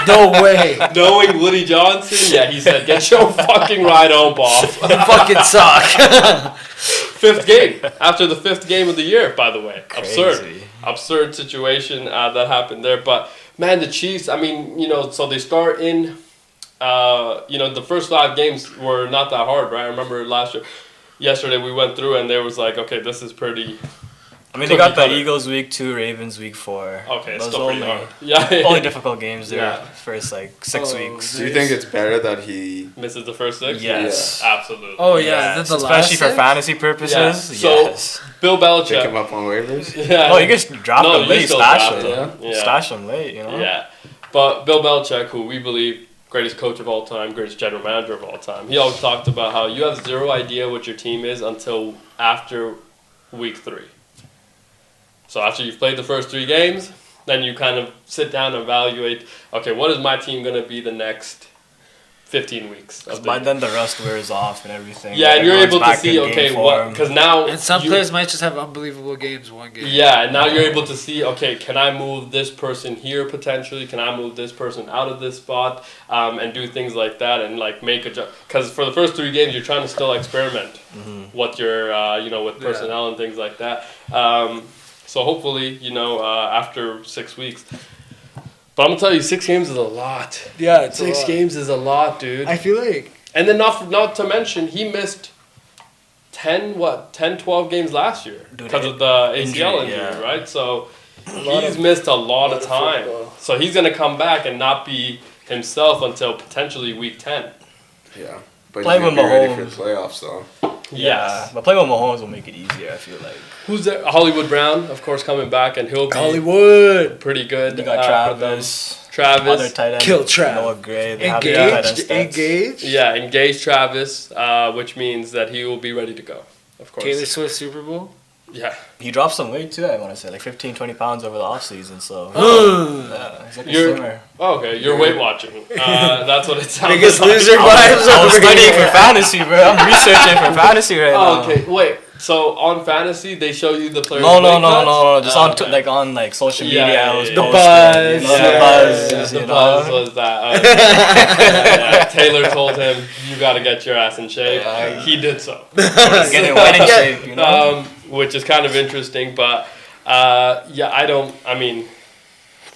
No way. Knowing Woody Johnson, yeah, he said get your own fucking ride home, Bob. You fucking suck. 5th game after the 5th game of the year, by the way. Crazy. Absurd situation that happened there. But man, the Chiefs. I mean, you know, so they start in. You know, the first 5 games were not that hard, right? I remember yesterday we went through and there was like, okay, this is pretty. I mean, they got the Cookie cutter. Eagles week 2, Ravens week 4. Okay, it's Those still pretty only, hard. Yeah, only difficult games there. Yeah. First like 6 Oh, weeks. Do you think it's better that he? misses the first 6. Yes. Absolutely. Oh yeah, Yes, then the especially last for six? fantasy purposes. Yeah. So- Yes. Bill Pick him Belichick. up on waivers? Yeah. Oh, you just drop No, them you late, still stash draft them. them. Yeah. Stash them late, you know? Yeah, but Bill Belichick, who we believe greatest coach of all time, greatest general manager of all time, he always talked about how you have 0 idea what your team is until after week 3. So after you've played the first 3 games, then you kind of sit down and evaluate, okay, what is my team going to be the next 15 weeks? Because Of by the, then the rust wears off and everything. yeah, and you're Everyone's able to back see, in game okay, what, form. because now... And some you- players might just have unbelievable games one game. Yeah, and now you're able to see, okay, can I move this person here potentially? Can I move this person out of this spot? And do things like that and like make a because for the first 3 games you're trying to still experiment what you're you know with personnel and things like that. So hopefully you know after 6 weeks. But I'm gonna tell you, 6 games is a lot. Yeah, it's 6 games is a lot, dude. I feel like And then not to mention he missed 10 12 games last year Dude, because of the ACL injury, injury, yeah. right? So lot he's of- missed a lot of of time. football. So he's gonna come back and not be himself until potentially week 10. Yeah. But Play you with be ready for Mahomes. the playoffs, though. Yeah, but playing with Mahomes will make it easier, I feel like. Who's there? Hollywood Brown, of course, coming back, and he'll be Hollywood. pretty good. You got for them. Travis. Travis. Other tight end. Kill Trav. Noah Gray. They have the tight end Engaged. stats. Engaged. Yeah, engage Travis, which means that he will be ready to go. Of course. Taylor Swift Super Bowl. Yeah. He dropped some weight too, I want to say. Like 15, 20 pounds over the offseason, so. Oh. Yeah, he's like a You're- swimmer. Oh, okay, you're weight watching. That's what it sounds Biggest like. loser vibes I was over studying here. for fantasy, bro. I'm researching for fantasy right now. Oh, okay, wait. So on fantasy, they show you the players. No, weight cuts? Just Oh, on okay. like social Yeah, media, yeah, I was yeah. The posting, buzz. you know, Yeah, the buzz, yeah, you the know. buzz was that. Yeah, Taylor told him, "You got to get your ass in shape." Yeah. He did so. Getting wet in shape, you know. Which is kind of interesting, but yeah, I mean,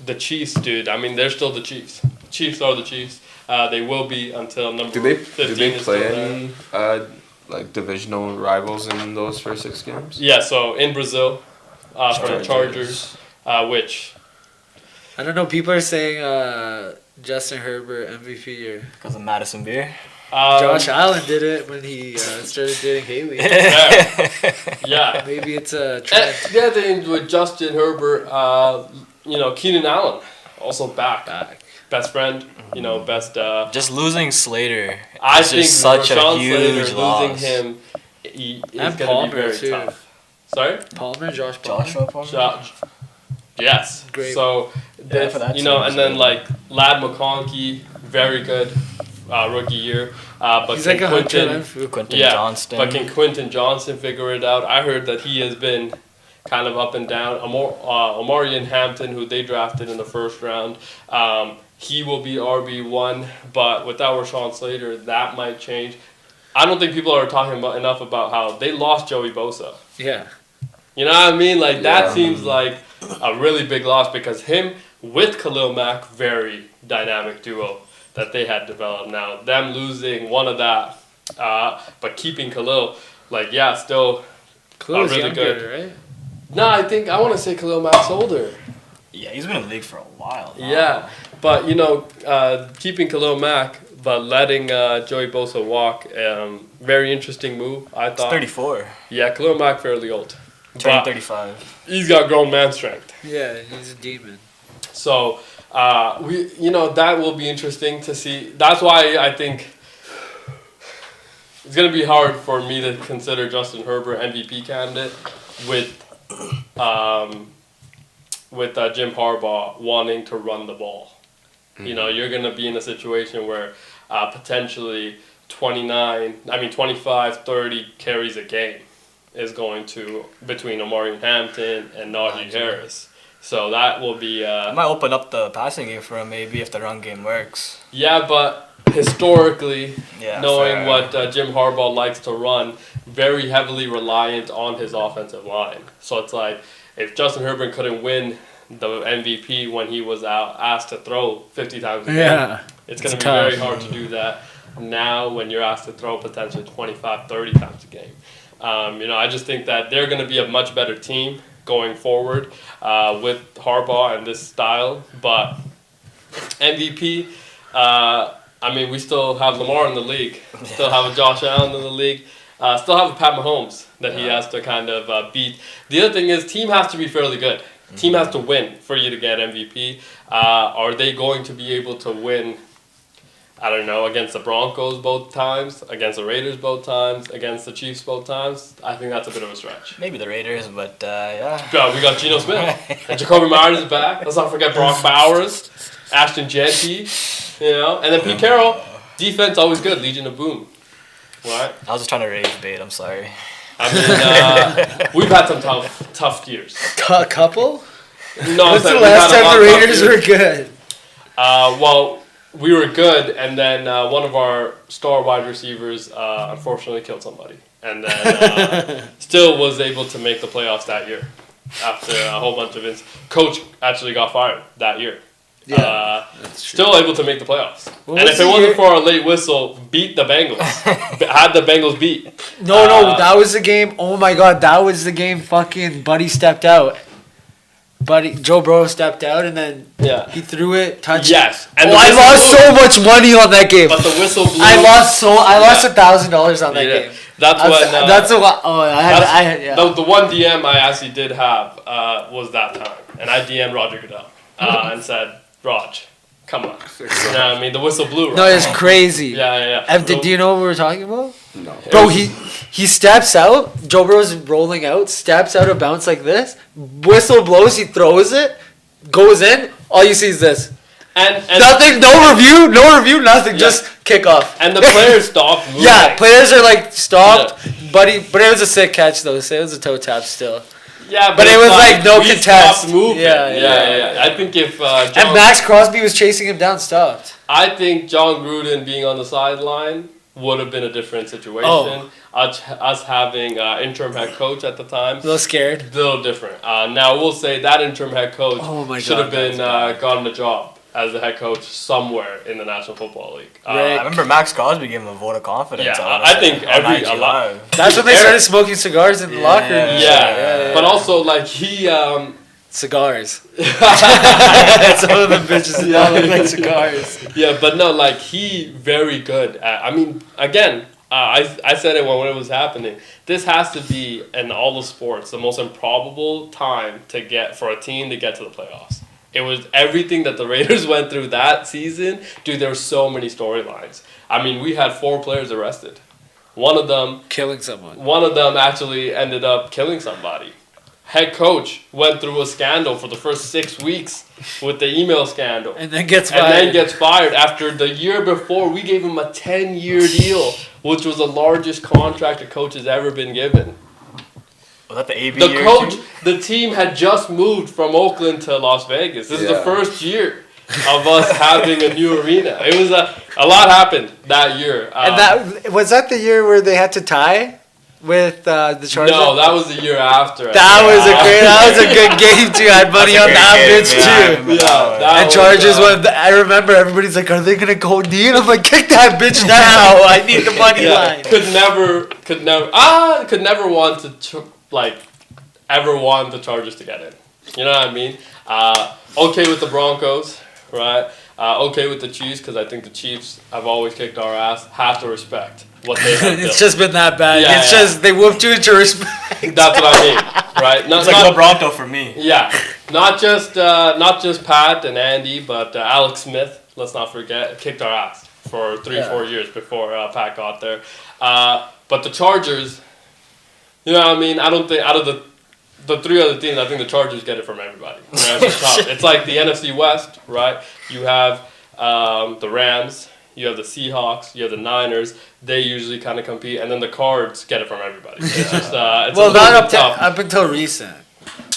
the Chiefs, dude. I mean, they're still the Chiefs. Chiefs are the Chiefs. They will be until number Do they 15 do they is play still there. any like divisional rivals in those first 6 games? Yeah, so in Brazil, for the Chargers, which I don't know. People are saying Justin Herbert MVP year. Because of Madison Beer. Josh Allen did it when he started dating Haley. yeah. Maybe it's a trend. And the other thing with Justin Herbert, Keenan Allen also back. Best friend, best. Just losing Slater. I is think just such a Rashawn huge Slater, loss. losing him is And going to Palmer, be very too. tough. Sorry? Josh Palmer. Joshua Palmer. Yes. Great. So, Yeah, for that team, and then so- like Lad McConkey, very good rookie year. But He's like a Quentin, Hunter Quentin yeah, Johnston. but can Quentin Johnson figure it out? I heard that he has been kind of up and down. Omarion Hampton, who they drafted in the first round, he will be RB1, but without Rashawn Slater, that might change. I don't think people are talking enough about how they lost Joey Bosa. Yeah. You know what I mean? Like, that Yeah. seems like a really big loss because him with Khalil Mack, very dynamic duo that they had developed. Now, them losing one of that, but keeping Khalil, still Khalil's really younger, good. right? No, I want to say Khalil Mack's older. Yeah, he's been in the league for a while now. Yeah, but keeping Khalil Mack, but letting Joey Bosa walk, very interesting move. I He's thought. 34. Yeah, Khalil Mack fairly old. Turning But 35. he's got grown man strength. Yeah, he's a demon. So that will be interesting to see. That's why I think it's gonna be hard for me to consider Justin Herbert MVP candidate with Jim Harbaugh wanting to run the ball. Mm-hmm. You're gonna be in a situation where potentially 25, 30 carries a game is going to between Omarion Hampton and Najee Harris. So that will be. It might open up the passing game for him maybe if the run game works. Yeah, but historically, Yeah, knowing fair. what Jim Harbaugh likes to run, very heavily reliant on his offensive line. So it's like if Justin Herbert couldn't win the MVP when he was asked to throw 50 times a game, Yeah. it's going to be tough. very hard to do that now when you're asked to throw potentially 25, 30 times a game. I just think that they're going to be a much better team going forward with Harbaugh and this style. But MVP, we still have Lamar in the league. Still have a Josh Allen in the league. Still have a Pat Mahomes that he has to kind of beat. The other thing is team has to be fairly good. Team has to win for you to get MVP. Are they going to be able to win, I don't know, against the Broncos both times, against the Raiders both times, against the Chiefs both times? I think that's a bit of a stretch. Maybe the Raiders, but yeah. Yeah, we got Geno Smith. And Jacoby Myers is back. Let's not forget Brock Bowers, Ashton Jeanty, and then Pete Carroll. Defense always good. Legion of Boom. Right? I was just trying to rage bait, I'm sorry. We've had some tough years. A couple? No, When's the we've had last a time lot the of tough Raiders years. were good? Well, we were good, and then one of our star wide receivers unfortunately killed somebody, and then still was able to make the playoffs that year after a whole bunch of coach actually got fired that year. Yeah, that's true. Still able to make the playoffs. What And was if it the wasn't year- for a late whistle, beat the Bengals. Had the Bengals beat. No, that was the game. Oh my God, that was the game. Fucking Buddy stepped out. Joe Burrow stepped out, and then Yeah. he threw it, touched. Yes. And Oh, the I whistle lost blew. so much money on that game. But the whistle blew. I lost Yeah. $1,000 on that Yeah. game. That's when. That's a lot. Oh, I had. Yeah. The one DM I actually did have was that time, and I DM'd Roger Goodell and said, "Raj, come on." You know what I mean? The whistle blew. Right? No, it's crazy. Yeah. Do you know what we were talking about? No. Bro, he steps out. Joe Burrow's rolling out, steps out of bounds like this. Whistle blows, he throws it, goes in. All you see is this. And Nothing, no review, nothing. Yeah. Just kick off. And the players stopped moving. Yeah, players are like stopped. But it was a sick catch though. So it was a toe tap still. Yeah, But it it's was like no we contest. stopped moving. Yeah. I think if And John, Max Crosby was chasing him down, stopped. I think John Gruden being on the sideline would have been a different situation. Oh. Us having interim head coach at the time. A little scared. A little different. Now we'll say that interim head coach Oh my should God, have been that's bad. gotten a job as the head coach somewhere in the National Football League. I remember Max Crosby gave him a vote of confidence. Yeah, on I think on IG a lot. Live. That's when they started smoking cigars in the locker room. Yeah, but also like he. Cigars. Some of them bitches all look like cigars. Yeah, but no, like he very good. I mean, again, I said it when it was happening. This has to be in all the sports the most improbable time for a team to get to the playoffs. It was everything that the Raiders went through that season. Dude, there were so many storylines. I mean, we had 4 players arrested. One of them killing someone. One of them actually ended up killing somebody. Head coach went through a scandal for the first 6 weeks with the email scandal. And then gets fired. After the year before, we gave him a 10-year deal, which was the largest contract a coach has ever been given. Was that the AB The year coach, too? the team had just moved from Oakland to Las Vegas. This is the first year of us having a new arena. It was a lot happened that year. And that was that the year where they had to tie with the Chargers? No, that was the year after. That was a good game too. I had money on that bitch too. Yeah, and Chargers won. I remember everybody's like, "Are they gonna go knee?" And I'm like, "Kick that bitch now! I need the money line." Could never want to ever want the Chargers to get in. You know what I mean? Okay with the Broncos, right? Okay with the Chiefs because I think the Chiefs have always kicked our ass. Have to respect what they have built. It's just been that bad. Yeah, it's just they whooped you into respect. That's what I mean, right? It's like LeBronto for me. Yeah, not just Pat and Andy, but Alex Smith. Let's not forget, kicked our ass for 3-4 years before Pat got there. But the Chargers, you know what I mean? I don't think out of the 3 other teams, I think the Chargers get it from everybody. You know, it's like the NFC West, right? You have the Rams, you have the Seahawks, you have the Niners. They usually kind of compete, and then the Cards get it from everybody. It's just up until recent.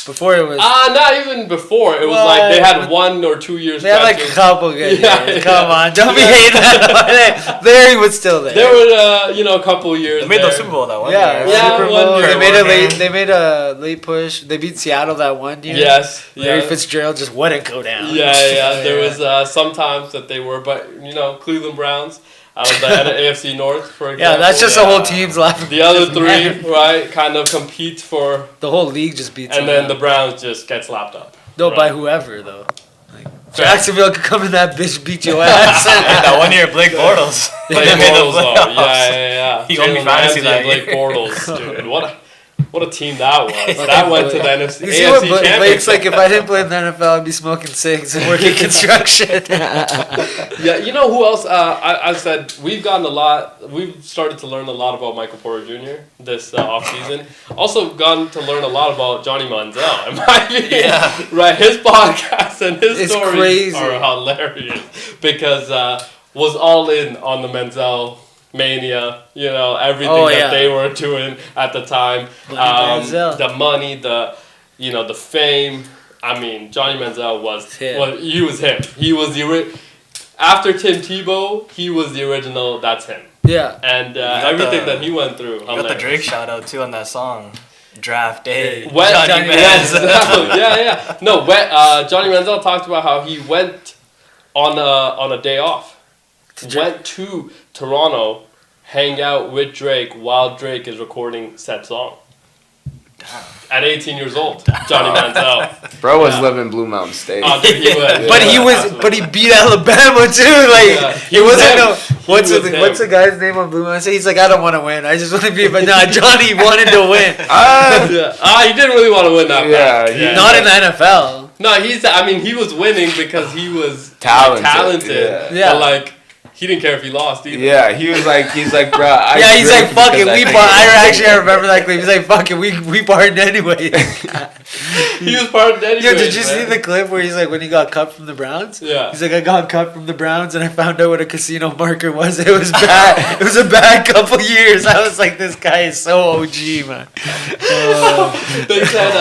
Before it was not even before. It was like they had 1 or 2 years. They had like a couple good years. Come on, don't be hating that. Larry was still there. There were a couple of years. They made the Super Bowl that one year. Super Bowl. 1 year. They made a late push. They beat Seattle that one year. Yes. Larry Fitzgerald just wouldn't go down. Yeah. There was sometimes that they were, but Cleveland Browns out of the AFC North, for example. Yeah, that's just the whole team's laughing. The other 3, right, kind of compete for the whole league just beats. And then the Browns just get slapped up. No, by whoever though. Jacksonville could come in that bitch beat your ass. That one year, Blake Bortles. Blake Bortles, yeah. He won me fantasy that year. Blake Bortles, dude. And what a team that was. That went to the NFC. You see what Blake's like? If I didn't play in the NFL, I'd be smoking cigs and working construction. Yeah, you know who else? I said we've started to learn a lot about Michael Porter Jr. this offseason. Also gotten to learn a lot about Johnny Manziel. In my opinion, right? His podcast and his stories are hilarious because was all in on the Manziel mania, everything that they were doing at the time. The money, the fame. I mean, Johnny Manziel was him. He was him. He was after Tim Tebow, he was the original. That's him. Yeah. And everything that he went through. You got the Drake shout out too on that song. Draft day. Johnny Manziel. Yeah. No, Johnny Manziel talked about how he went on a day off. Went to Toronto, hang out with Drake while Drake is recording said song. Damn. At 18 years old, Johnny Manziel. Bro was living Blue Mountain State. Oh, dude, he was. But he beat Alabama too. Like he wasn't. What's the guy's name on Blue Mountain State? He's like, I don't want to win. I just want to be. But Johnny wanted to win. He didn't really want to win that bad. Yeah. Not in the NFL. No, he was winning because he was talented. Yeah. But he didn't care if he lost either. Yeah, he's like, bro. He's like, fuck it, I remember that clip. He's like, fuck it, we partied anyway. He was partied anyway. Yo, did you see the clip where he's like, when he got cut from the Browns? Yeah. He's like, I got cut from the Browns and I found out what a casino marker was. It was bad. It was a bad couple years. I was like, this guy is so OG, man. They said,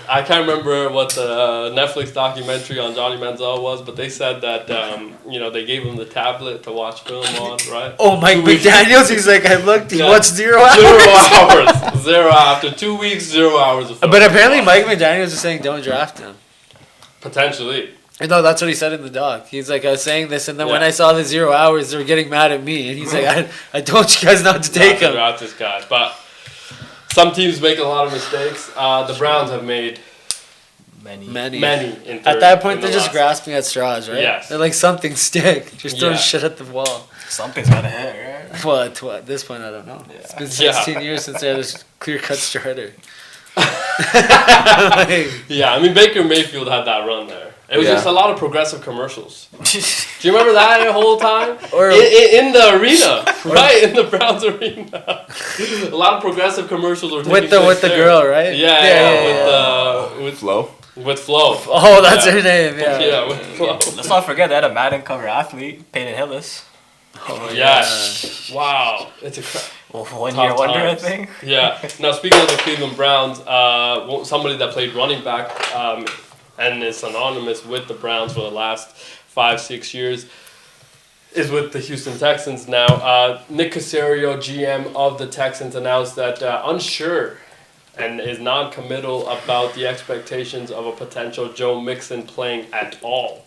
I can't remember what the Netflix documentary on Johnny Manziel was, but they said that, they gave him the tablet to watch film on, right? Oh, Mike McDaniels, he's like, I looked, he watched 0 hours. 0 hours. 0 after 2 weeks, 0 hours of film. But apparently Mike McDaniels is saying don't draft him. Potentially. No, that's what he said in the doc. He's like, I was saying this, and then when Yeah. I saw the 0 hours, they were getting mad at me. And he's like, I told you guys not to take him. Draft this guy, but some teams make a lot of mistakes. The Browns have made Many. many. In At that point, in they're the just last- grasping at straws, right? Yes. They're like, something stick. Just throwing Yeah. shit at the wall. Something's gotta hit, right? Well, at this point, I don't know. It's been Yeah. 16 years since I had a clear-cut starter. Like, Yeah, I mean Baker Mayfield had that run there. It was Yeah. just a lot of progressive commercials. Do you remember that the whole time? Or- in the arena, right in the Browns arena, a lot of progressive commercials were taking with the place there. girl, right? Yeah, with Flo. Flo. Oh, that's Yeah. her name. Yeah. Yeah, with Flo. Let's not forget they had a Madden cover athlete, Peyton Hillis. Oh, Yes. Wow. It's a One Top year wonder, I times. think. Yeah. Now speaking of the Cleveland Browns, somebody that played running back and is synonymous with the Browns for the last 5-6 years is with the Houston Texans now. Nick Caserio, GM of the Texans, announced that unsure and is non-committal about the expectations of a potential Joe Mixon playing at all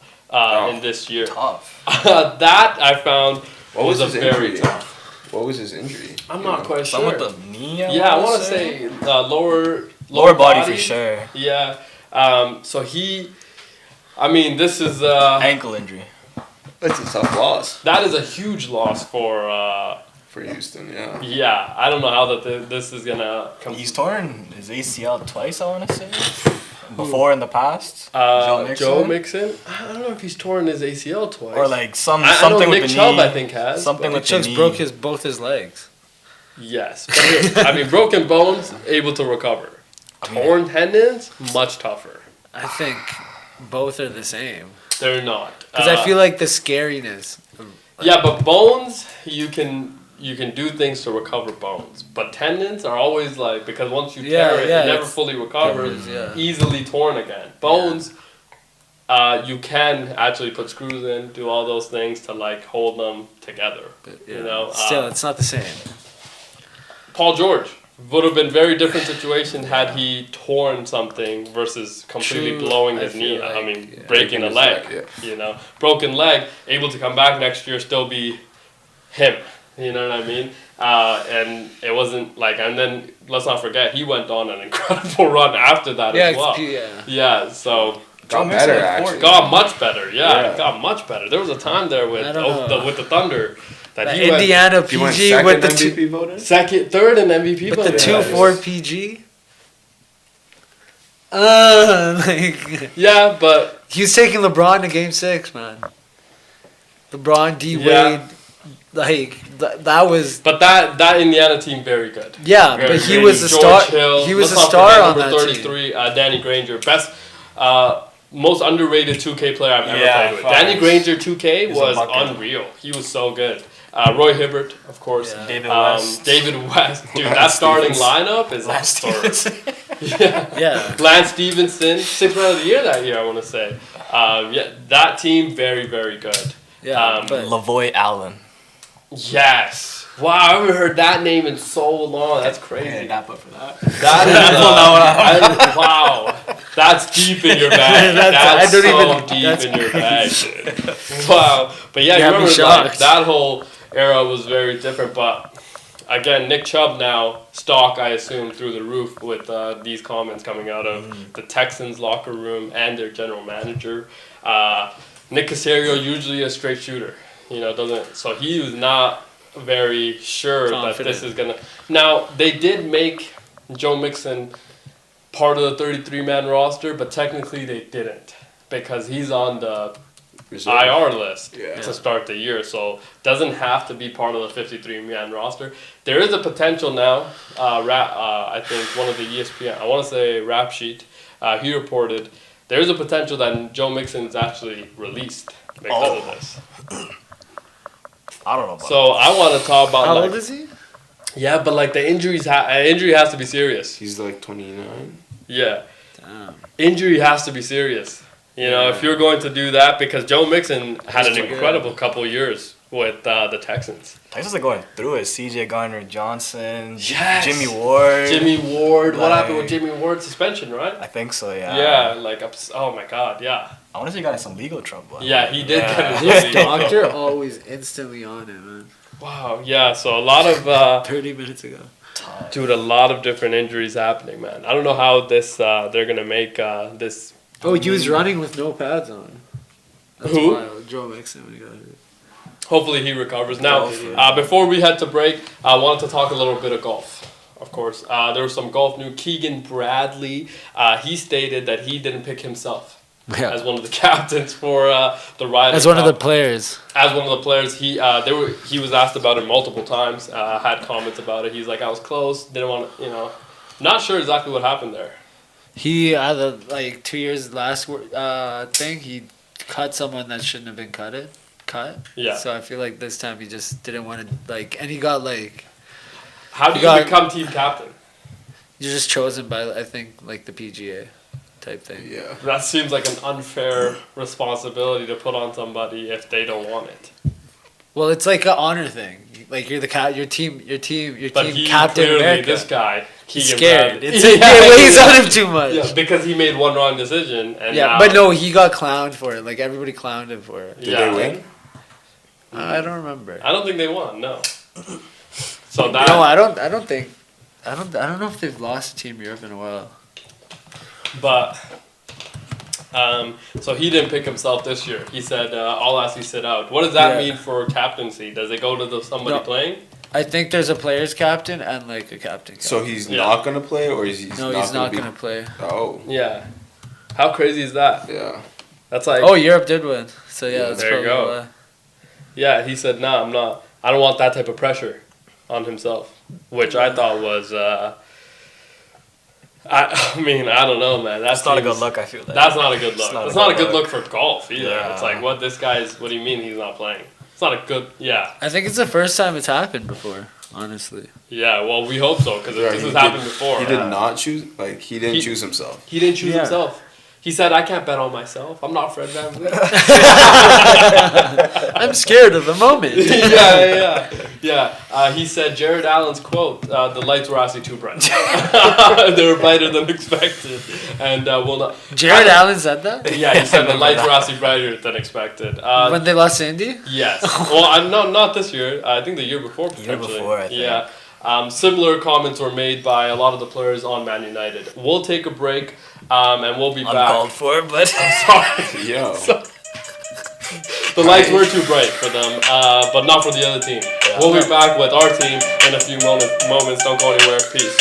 in this year. Tough. That I found What was a his very injury? tough. What was his injury? I'm not quite Some sure. with the knee. Yeah, I want to say lower body for sure. Yeah. So this is Ankle injury. That's a tough loss that is a huge loss for. for Houston. Yeah. Yeah, I don't know how this is gonna come. He's torn his ACL twice, I want to say. Before in the past. Joe Mixon. I don't know if he's torn his ACL twice. Or like I something know with Nick the Chubb, knee. I think has. Something with the Chubb's knee. broke both his legs. Yes, but I mean broken bones, able to recover. Torn tendons, much tougher. I think both are the same. They're not. Because I feel like the scariness. Yeah, but bones, you can do things to recover bones. But tendons are always like, because once you tear it, it never fully recovers, easily torn again. Bones, you can actually put screws in, do all those things to like hold them together. You know, Still, it's not the same. Paul George would have been very different situation had he torn something versus completely True, blowing I his knee. feel I like, mean, yeah. breaking a His leg. leg, You know, broken leg, able to come back next year, still be him. You know what I mean? And it wasn't like, and then let's not forget, he went on an incredible run after that as well. Yeah, so Got better actually. got much better. Yeah, Yeah. got much better. There was a time there with I don't know. with the Thunder that The he went Indiana He went PG second with the MVP voter. second, third in MVP. with the voting. 2-4 PG. Like Yeah, but he was taking LeBron to Game 6, man. LeBron, D Wade, Yeah. like that was that Indiana team very good. yeah. Very, But he very was a George star. Hill. He was a Let's not star forget on number that team. 33, Danny Granger, best, most underrated 2K player I've ever Yeah, played with. facts. Danny Granger 2K He's a was bucket. unreal. He was so good. Roy Hibbert, of course. Yeah. David West. David West, dude. That Lance starting Stevens. lineup is Last absurd. Stevenson. Yeah. Yeah. Lance Stevenson, 6th man of the year that year, I want to say. That team, very, very good. Yeah. But Lavoy Allen. Yes. Wow, I haven't heard that name in so long. That's crazy. Yeah, nap up for that. That is, wow. That's deep in your bag. That's- That's, I don't so even- deep that's in your bag. Dude. Wow. But yeah, you Got me remember like, shocked. that whole era was very different. But again, Nick Chubb now, stock, I assume, through the roof with these comments coming out of the Texans locker room and their general manager. Nick Caserio, usually a straight shooter. You know, doesn't, so he was not very sure that this is gonna. Now they did make Joe Mixon part of the 33-man roster, but technically they didn't because he's on the IR list to start the year, so doesn't have to be part of the 53-man roster. There is a potential now. I think one of the ESPN, I want to say Rap Sheet, he reported there's a potential that Joe Mixon is actually released because of this. I don't know about So I want to talk about how like, old is he? yeah, but like the injuries, injury has to be serious. He's like 29. Yeah, Damn. injury has to be serious. You know, if you're going to do that, because Joe Mixon had an incredible couple years with the Texans. Texans are going through it. CJ Gardner-Johnson, Yes. Jimmy Ward. Jimmy Ward, what happened with Like- Jimmy Ward? Suspension, right? I think so, yeah. Yeah, like oh my God, yeah. I want to say he got in some legal trouble. Yeah, he did get his This legal doctor trouble. always instantly on it, man. Wow, yeah, so a lot of 30 minutes ago. dude, a lot of different injuries happening, man. I don't know how this they're gonna make this. Oh, he was running with no pads on. That's Who? wild. Joe Mixon when he got hurt. Hopefully he recovers. Now, before we head to break, I wanted to talk a little bit of golf. Of course, there was some golf news. Keegan Bradley, he stated that he didn't pick himself as one of the captains for the Ryder As one of the Cup. players. As one of the players, he was asked about it multiple times. Had comments about it. He's like, I was close, didn't want to, not sure exactly what happened there. He had like 2 years last thing. He cut someone that shouldn't have been cut. Yeah. So I feel like this time he just didn't want to and he got like How do you become team captain? you're just chosen by I think like the PGA type thing. Yeah. That seems like an unfair responsibility to put on somebody if they don't want it. Well, it's like an honor thing. Like you're the your team But team he captain clearly, America. this guy, He's Keegan scared. Bradley. It's it weighs on him too much. Yeah, because he made one wrong decision. And Yeah, now, but no, he got clowned for it. Like everybody clowned him for it. Did they win? I don't remember. I don't think they won. No. So that. No, I don't know if they've lost to Team Europe in a while. But. So he didn't pick himself this year. He said, "I'll ask you sit out." What does that Yeah. mean for captaincy? Does it go to somebody No. playing? I think there's a player's captain and like a captain. So he's Yeah. not gonna play, or is he? No, he's not gonna play. Oh, Yeah. How crazy is that? yeah. That's like. Oh, Europe did win. So yeah, that's There you probably go. why. Yeah, he said, "Nah, I'm not. I don't want that type of pressure on himself," which I thought was. I mean, I don't know, man. That's not a good look, I feel like. That's not a good look. not It's a not good a good look. look for golf either. Yeah. It's like, what this guy's. What do you mean he's not playing? It's not a good. Yeah, I think it's the first time it's happened before. Honestly. yeah. Well, we hope so because Yeah, this he has did- happened before. He did not choose. Like he didn't He- choose himself. He didn't choose Yeah. himself. He said, "I can't bet on myself. I'm not Fred VanVleet." I'm scared of the moment. yeah. He said Jared Allen's quote: "The lights were actually too bright. They were brighter than expected, and will not." Jared Allen said that? Yeah, he said the lights were actually brighter than expected. When they lost Indy? Yes. Well, not this year. I think the year before. The year Potentially. before, I think. Yeah. Similar comments were made by a lot of the players on Man United. We'll take a break, and we'll be Uncalled back. for, but Sorry. Yo. The lights were too bright for them, but not for the other team. We'll be back with our team in a few moments. Don't go anywhere. Peace.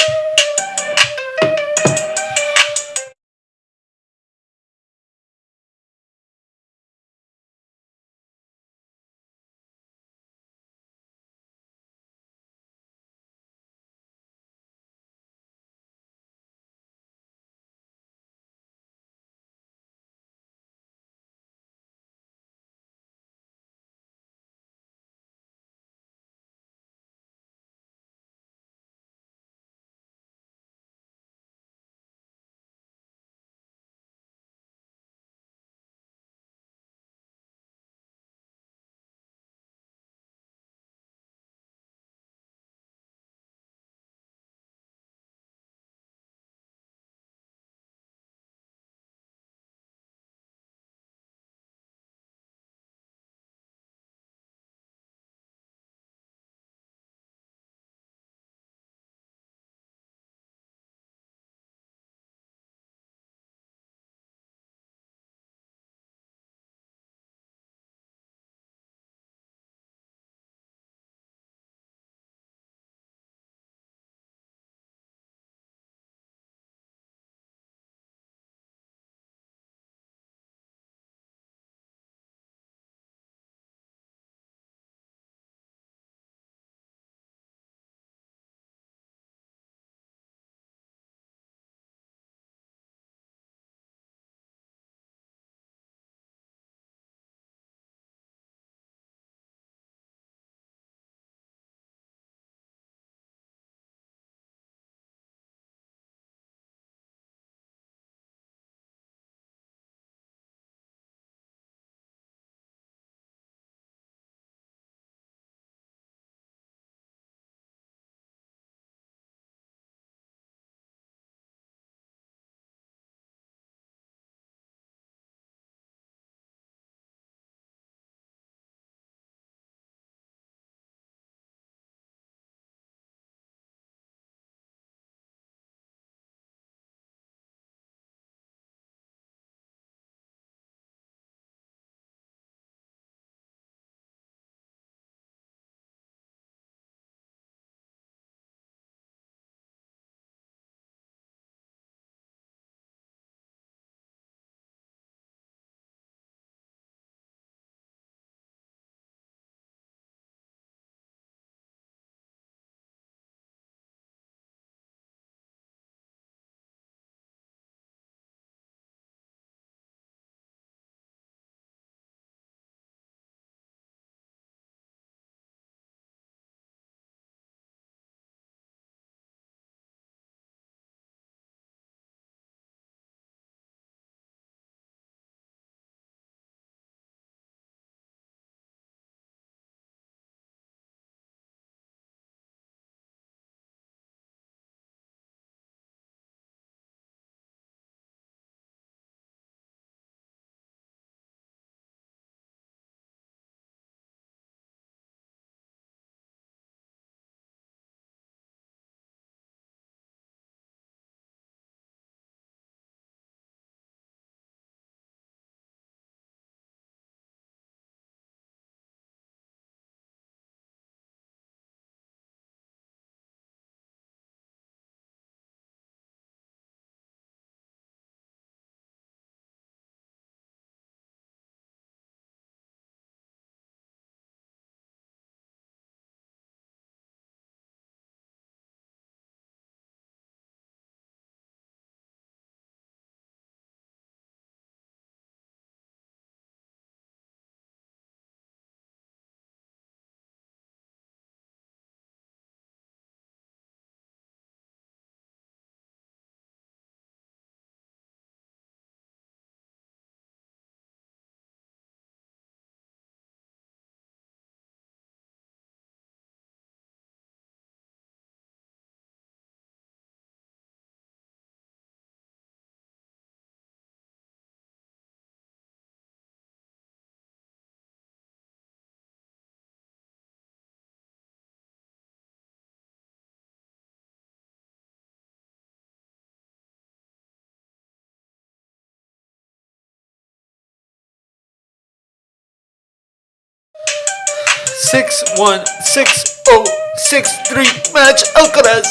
6-1, 6-0, 6-3 match Alcaraz.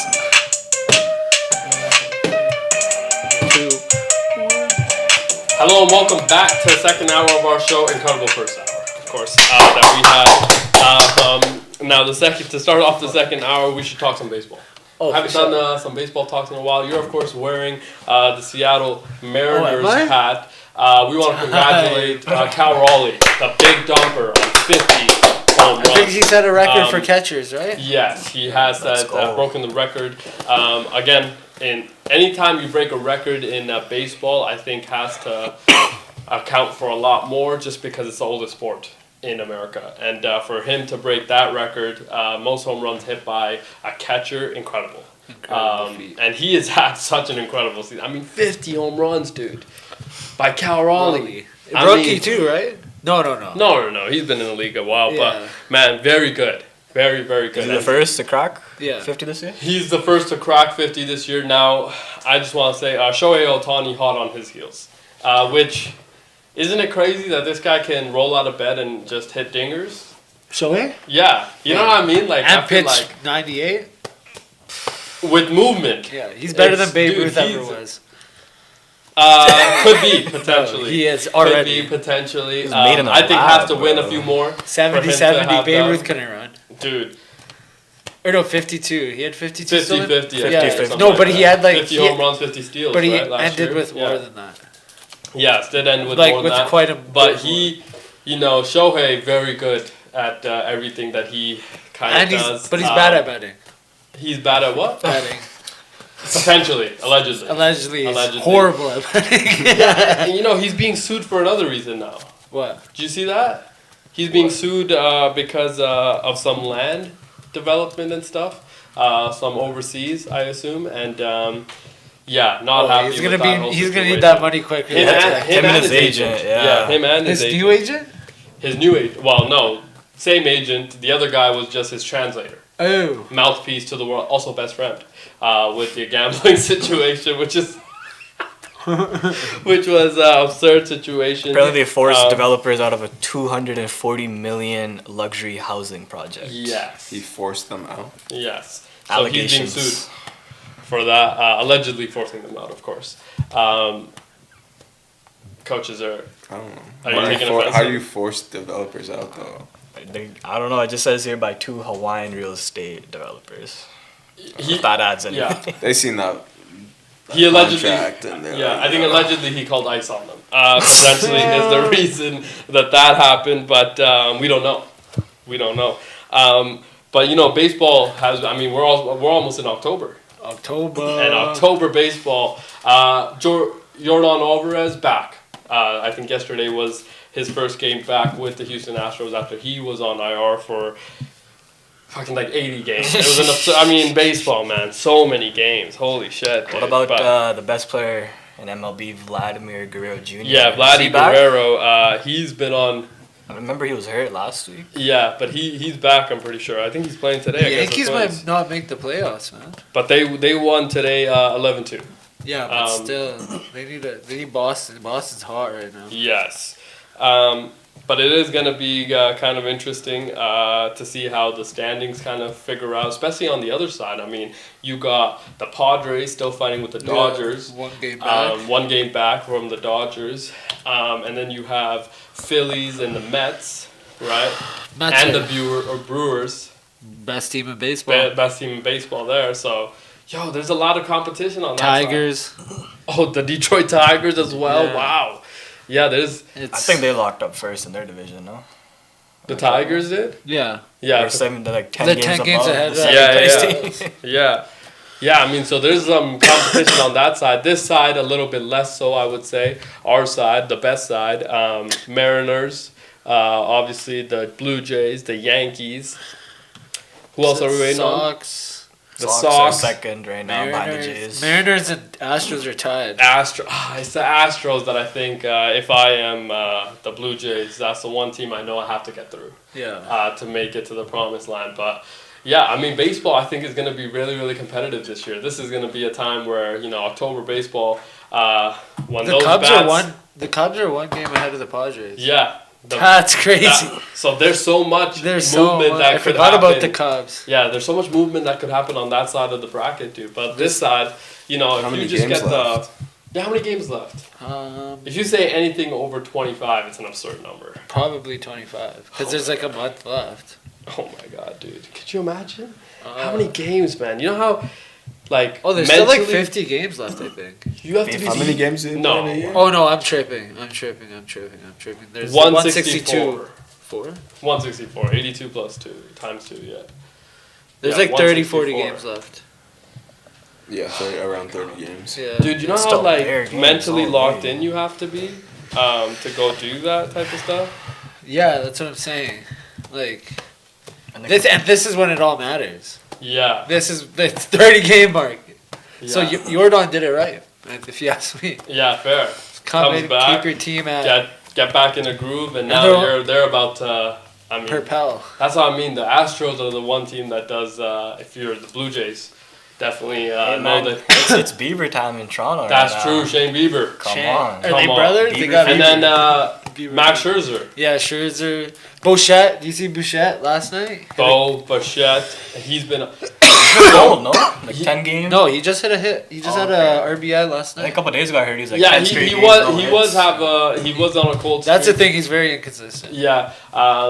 2. Hello and welcome back to the second hour of our show, incredible first hour, of course, that we had. Now to start off the second hour, we should talk some baseball. Oh, Haven't done some baseball talks in a while. You're of course wearing the Seattle Mariners hat. We want to congratulate Cal Raleigh, the big dumper on 50 home runs. I think he set a record for catchers, right? Yes, he has broken the record. Again, anytime you break a record in baseball, I think has to account for a lot more just because it's the oldest sport in America. And for him to break that record, most home runs hit by a catcher, incredible. And he has had such an incredible season. I mean, 50 home runs, dude, by Cal Raleigh. Rookie too, right? No. No. He's been in the league a while, but man, very good. Very, very good. Is he the first to crack 50 this year? He's the first to crack 50 this year. Now, I just want to say, Shohei Ohtani hot on his heels. Which, isn't it crazy that this guy can roll out of bed and just hit dingers? Shohei? Yeah. You know what I mean? Like, And I feel pitch like 98? with movement. Yeah, he's better than Babe Ruth ever was. Could be, potentially. He is already. Could be, potentially. He's made him I think alive, has to win a bro. few more. 70-70, Babe Ruth couldn't run. Dude, Or no, 52. He had 52 still in? 50-50. Yeah. 50-50. No, but he had like 50 home runs, 50 steals, but he right, last ended year? with more than that. Yes, did end with Like more with than that. quite a But he, Shohei, very good at everything that he kind of does. But he's bad at betting. He's bad at what? Betting. Potentially, allegedly. Allegedly, he's Allegedly. horrible at betting. And he's being sued for another reason now. What? Did you see that? He's being sued because of some land development and stuff. Some overseas, I assume, and not happy. He's with gonna that whole He's gonna situation. need that money quick. Him and his agent. Him and his agent. new agent? His new agent. Well, no, same agent. The other guy was just his translator, Oh. mouthpiece to the world, also best friend, with the gambling situation, which is. Which was an absurd situation. Apparently, they forced developers out of a $240 million luxury housing project. Yes. He forced them out. Yes. So Allegations. he's being sued for that, allegedly forcing them out, of course. Coaches are. I don't know. Are you taking offense? How do you force developers out though? I don't know. It just says here by 2 Hawaiian real estate developers. He, If that adds anything. yeah. They seen that. He allegedly. Contract and they're Yeah, like, I think "No." allegedly he called ice on them. Potentially is the reason that happened, but we don't know. We don't know. But baseball has. I mean, we're almost in October. October. And October baseball. Jordan Alvarez back. I think yesterday was his first game back with the Houston Astros after he was on IR for fucking like 80 games. It was an absurd, baseball, man. So many games. Holy shit. What dude. about But- the best player in MLB, Vladimir Guerrero Jr.? Yeah, Is he Vladdy back? Guerrero. He's been on. I remember he was hurt last week. Yeah, but he's back. I'm pretty sure. I think he's playing today. The I guess Yankees the Twins. might not make the playoffs, man. But they won today 11-2. Yeah, but still, they need Boston. Boston's hot right now. Yes. But it is going to be kind of interesting to see how the standings kind of figure out, especially on the other side. I mean, you got the Padres still fighting with the Dodgers. 1 game back. 1 game back from the Dodgers. And then you have Phillies and the Mets, right? Mets and are the Brewers. best team in baseball. Best team in baseball there. So, there's a lot of competition on that side. Tigers. Oh, the Detroit Tigers as well. Yeah. Wow. Yeah, there's I think they locked up first in their division, no? the Tigers did. Yeah. Yeah, They're like 10 They're games 10 games above ahead, the right. second place team. yeah. I mean, so there's some competition on that side. This side a little bit less so, I would say. Our side, the best side, Mariners, obviously the Blue Jays, the Yankees. Who else are we waiting on? Sox. The Sox Sox. are second right now behind the Jays. Mariners and Astros are tied. It's the Astros that I think if I am the Blue Jays, that's the one team I know I have to get through Yeah. to make it to the promised land. But yeah, I mean, baseball I think is going to be really, really competitive this year. This is going to be a time where October baseball when The those Cubs bats, are one. The Cubs are 1 game ahead of the Padres. Yeah, That's crazy. So there's so much There's so movement much. that I could forgot happen. about the Cubs. Yeah, there's so much movement that could happen on that side of the bracket too. But this side, you know, How if many you just games get left? how many games left? Um, If you say anything over 25, it's an absurd number. probably 25 because there's like a month left. Oh my god, dude! Could you imagine how many games, man? You know how, like, Oh, there's still like mentally, 50 games left, I think. You have to be. How many games did No. in a year? Oh no, I'm tripping. There's 164. 4? 164. 82 plus 2 times 2. Yeah. There's Yeah, like 30, 40 164. games left. Yeah, around 30 games. Yeah. Dude, you know It's how still like bare games mentally all locked day. in you have to be to go do that type of stuff. Yeah, that's what I'm saying. Like And the- this is when it all matters. Yeah. This is the 30 game mark. So Yeah. Jordan did it right, if you ask me. Yeah, fair. Come Comes in, back, keep your team at Get back in a groove, and now they're- they're about to. I mean, propel. that's what I mean. The Astros are the one team that does. If you're the Blue Jays, definitely Hey, know man, that. it's Bieber time in Toronto. That's right true. now. Shane Bieber, Come Shane- on. Are they Come on. brothers? They Bieber got and then Bieber. Max Scherzer, Yeah, Scherzer. Bouchette. Do you see Bouchette last night? Bo Bichette. He's been. Old, no? Like 10 games? No, he just hit a hit. He just had a RBI last I think a night. couple days ago I heard he's like Yeah, 10 he straight games, was no he hits. was on a cold. That's the streak. thing. He's very inconsistent. Yeah,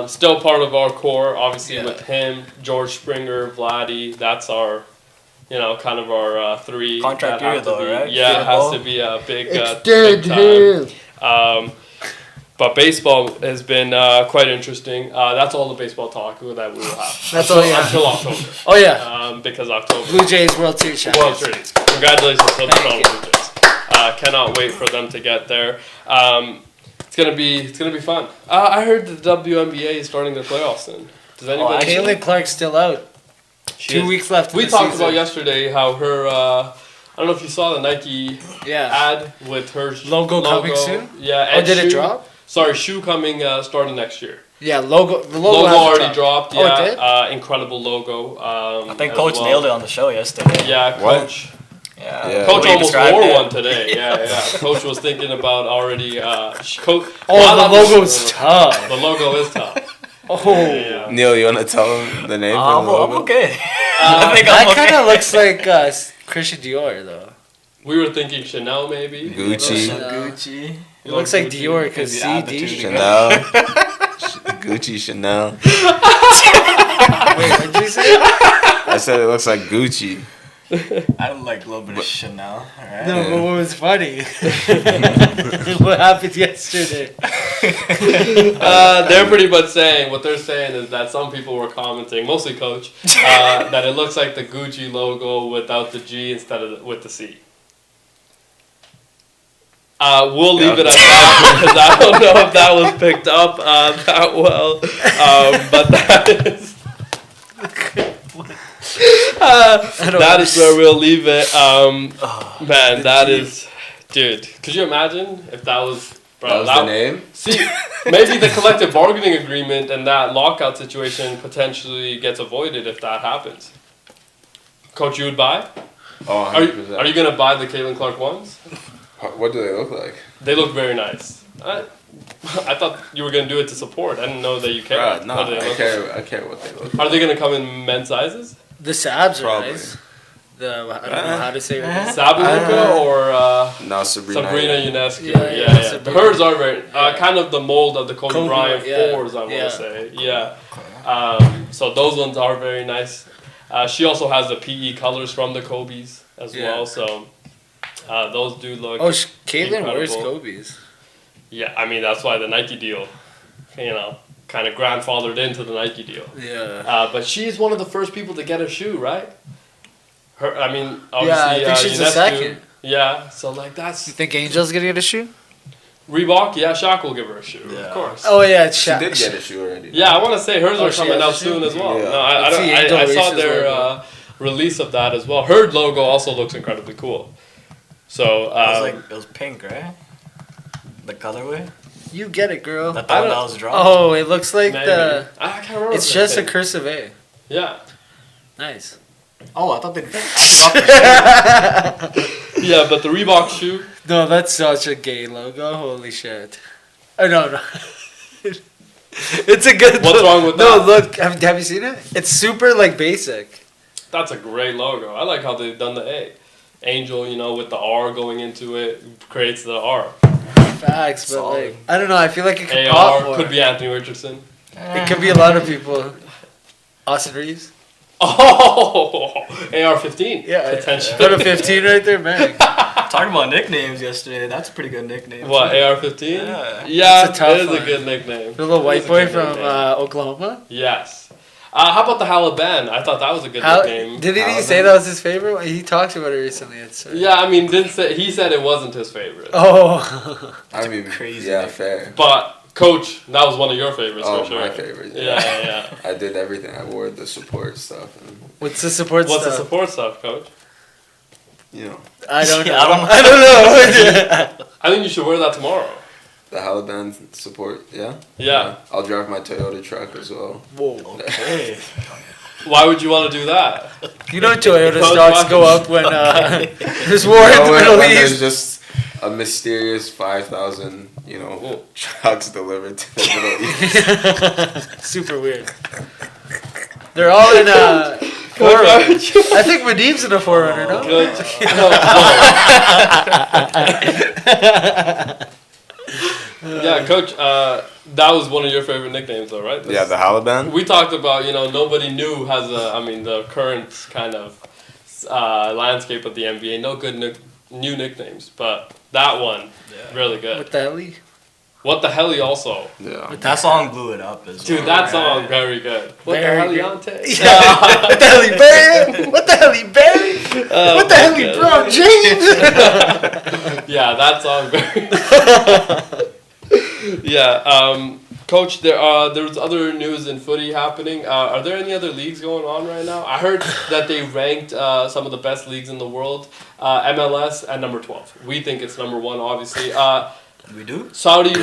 still part of our core, obviously Yeah. with him, George Springer, Vladdy. That's our, kind of our three. Contract that have year to though, be- right? Yeah, it Football. has to be a big time. But baseball has been quite interesting. That's all the baseball talk that we will have. That's all you have. Until October. Oh yeah. Because October. Blue Jays World Series World champions. Series. Congratulations to the Thank Toronto Blue Jays. Cannot wait for them to get there. It's gonna be fun. I heard the WNBA is starting their playoffs soon. Does anybody? Caitlin Clark's still out. She 2 is. weeks left. We in the talked season. about yesterday how her. I don't know if you saw the Nike Yeah. ad with her Logo coming soon? Yeah. Oh, and did it shoe- drop? Sorry, shoe coming starting next year. Yeah, logo. The Logo hasn't already dropped. Oh, it Yeah, did? incredible logo. I think as Coach well. nailed it on the show yesterday. Yeah, What? Coach. Yeah. Yeah. Coach The way he almost described wore it. one today. Yeah. Coach was thinking about already. Coach. Oh, the logo's tough. The logo is tough. Oh. Yeah. Neil, you want to tell him the name for I'm the logo? okay. I think That I'm kind okay. of looks like Christian Dior, though. We were thinking Chanel maybe. Gucci. Chanel. Gucci. It looks like Gucci. Dior because Maybe add the two CD. Chanel. Gucci, Chanel. Wait, what did you say? I said it looks like Gucci. I like a little bit of Chanel. Alright. No, Yeah. but what was funny? What happened yesterday? They're pretty much saying what they're saying is that some people were commenting, mostly Coach, that it looks like the Gucci logo without the G instead of with the C. We'll leave it at that because I don't know if that was picked up that well, but that is. That is where we'll leave it. Man, that is, dude. Could you imagine if that was, bro? That was the name? See, maybe the collective bargaining agreement and that lockout situation potentially gets avoided if that happens. Coach, you would buy? Oh, Are 100%. you gonna buy the Caitlin Clark ones? What do they look like? They look very nice. I thought you were gonna do it to support. I didn't know that you cared. Bruh, no, what they I look care. I care what they look like. like. Are they gonna come in men's sizes? The Sabs are Probably. nice. I don't know how to say it. Sabalenka or No, Sabrina. Sabrina Ionescu? Yeah, Yeah. Sabrina. Hers are very Yeah. kind of the mold of the Kobe Kobe, Bryant yeah. fours. I want to Yeah. say, yeah. So those ones are very nice. She also has the PE colors from the Kobe's as Yeah. well. So those do look. Oh, Caitlin wears Incredible. Kobe's. Yeah, I mean that's why the Nike deal, kind of grandfathered into the Nike deal. Yeah. But she's one of the first people to get a shoe, right? I mean, Yeah, I obviously, think she's the Ionescu- second. Yeah, so like that's You think Angel's gonna get a shoe? Reebok. Yeah, Shaq will give her a shoe, Yeah. of course. Oh yeah, it's She Sha- did get a shoe already. Yeah, I want to say hers Oh, are she coming has out a shoe? soon as well. Yeah. No, I Let's see Angel I saw Reese's their logo. release of that as well. Her logo also looks incredibly cool. So It was pink, right? The colorway? You get it, girl. That I one don't- that was dropped? Oh, it looks like maybe. the. I can't remember. It's if just a it's cursive A. yeah. Nice. Oh, I thought they dropped the Yeah, but the Reebok shoe. No, that's such a gay logo. Holy shit. Oh no, no. It's a good. What's wrong with No, that? look. Have you seen it? It's super like basic. That's a great logo. I like how they've done the A. Angel, with the R going into it, creates the R. Facts, but Solid. like I don't know. I feel like it could pop AR more. could be Anthony Richardson. It could be a lot of people. Austin Reeves. Oh, AR-15. Yeah, potentially. Put a 15 right there, man. Talking about nicknames yesterday. That's a pretty good nickname. What, too. AR-15? Yeah. Yeah, It's a tough it is one. a good nickname. The little It white is a boy good from nickname. Oklahoma. Yes. How about the Halaban? I thought that was a good nickname. Did he Halaban? say that was his favorite? He talked about it recently. Yeah, I mean, he said it wasn't his favorite. Oh. I mean, crazy yeah, name. fair. But, Coach, that was one of your favorites Oh, for sure. my favorite. Yeah. I did everything. I wore the support stuff, and What's the support What's the stuff? support stuff, Coach? I don't know. Yeah, I don't know. I don't know. I think you should wear that tomorrow. the Halaban support. Yeah. Yeah. I'll drive my Toyota truck as well. Whoa. Okay. Why would you want to do that? You know Toyota Coach stocks Watkins. go up when there's war in the when Middle there's East. just a mysterious 5,000, Whoa. trucks delivered to the Middle East. Super weird. They're all in Forerunner. I think Muneeb's in a Forerunner, no? Good. Yeah, Coach, that was one of your favorite nicknames, though, right? Yeah, the Halaban. We talked about, nobody new has the current kind of landscape of the NBA. No good new nicknames, but that one, really good. With the heli? What the hell, also? Yeah. That song blew it up as well. Dude, that song, very good. What Very the hell, good. Yante? Yeah. What the heli, Barry? What the heli, Barry? Oh, What the my heli, God. bro? James? Yeah, that song, very. Yeah, Coach, there's other news in footy happening. Are there any other leagues going on right now? I heard that they ranked some of the best leagues in the world. MLS at number 12. We think it's number 1, obviously. We do? Saudi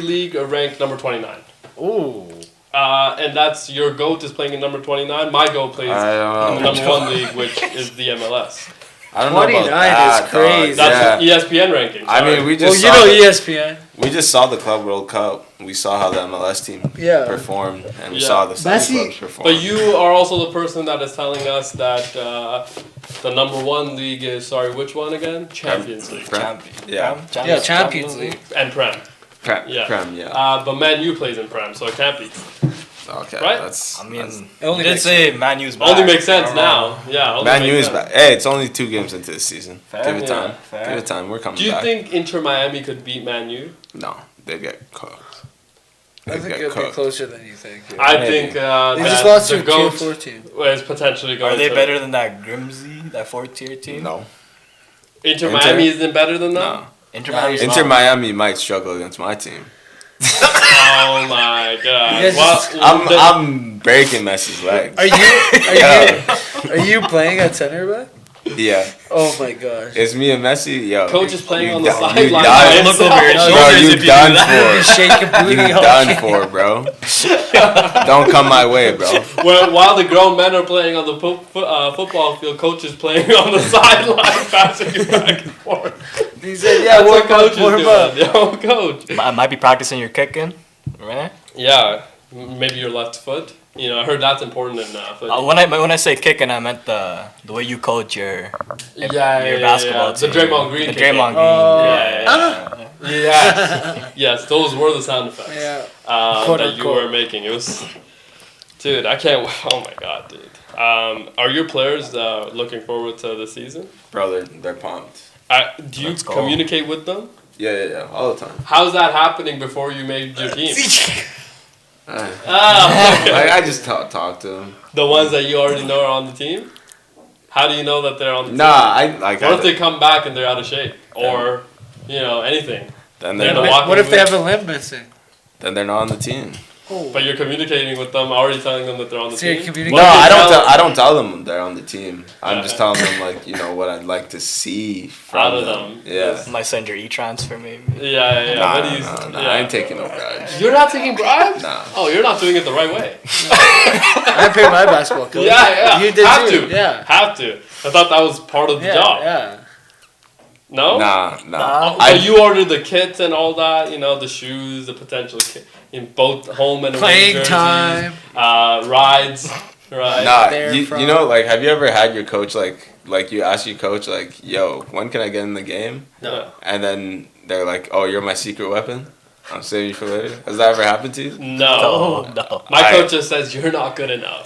League ranked number 29. Ooh. And that's your GOAT is playing in number 29. My GOAT plays in I the don't know. number 1 league, which is the MLS. I don't know 29 about that, is crazy. dog. That's Yeah. ESPN ranking. I sorry. mean, we Well, just you saw know the- ESPN. we just saw the Club World Cup. We saw how the MLS team Yeah. performed, and we Yeah. saw the Saudi Messi- clubs perform. But you are also the person that is telling us that the number 1 league is, which one again? Champions League. Champion. Yeah. Yeah, Champions League. And Prem. Yeah. Prem, yeah. But Man U plays in Prem, so it can't be. Okay, right? that's. I mean, It only you did makes say Man U's back. Only makes I sense don't know. now. Yeah, only Man U makes is sense. back. Hey, it's only 2 games into the season. Fair. Give it Yeah, time. fair. Give it time. We're coming Do you back. think Inter Miami could beat Man U? No, they'd get cooked. I They'd think get it'll be cooked. closer than you think. Yeah. I Maybe. think They that just lost to the a tier GOAT 4 team. is potentially going Are they to. better than that Grimsby, that 4th-tier team? No. Inter Inter? Miami isn't better than them? No. Inter Miami's Inter not. Miami might struggle against my team. Oh my god. You guys I'm breaking Messi's legs. Are you playing at center back? Yeah. Oh my gosh. It's me and Messi. Yo. Coach is playing you on the done- sideline. You by done, Look over your himself. bro, shoulders you if you do done that. for. Shaking booty. You all done day. for, bro. Don't come my way, bro. While the grown men are playing on the football field, coach is playing on the sideline, passing it back and forth. He said, "Yeah, That's warm what coach up, warm is up." doing. Yo, coach. I might be practicing your kicking, right? Yeah, maybe your left foot. I heard that's important in foot. When I say kicking, I meant the way you coach your basketball The team. Draymond Green. The kicking. Draymond Green. Yeah. Yes, those were the sound effects. Yeah. That you unquote. were making. It was, dude. I can't. Oh my god, dude. Are your players looking forward to the season? Bro, they're pumped. Do you Let's go. communicate with them? Yeah, all the time. How's that happening before you made your team? Uh, Ah, I just talk to them. the ones that you already know are on the team. How do you know that they're on the team? Nah, What if they come back and they're out of shape, or anything? then they're they're in a not, walk- What if they have a limb missing? then they're not on the team. But you're communicating with them, already telling them that they're on the So you're team. communicating- No, What if they I don't tell them they're on the team. I'm just Yeah. telling them what I'd like to see from Out of them. them. Yeah. Might send your e-transfer maybe. Yeah. Nah, What do you? nah, yeah. I ain't taking no bribes. You're not taking bribes? Nah. Oh, you're not doing it the right way. I paid my basketball coach. Yeah. You did Have too. to. Yeah. Have to. I thought that was part of the Yeah. job. Yeah. No. Nah. Oh, so you ordered the kits and all that, you know, the shoes, the potential kit in both home and away Playing jerseys, time. Rides, right? Nah, there you from- know, like, have you ever had your coach, like you ask your coach, like, yo, when can I get in the game? No. And then they're like, oh, you're my secret weapon? I'm saving you for later? Has that ever happened to you? No. No. My I- coach just says you're not good enough.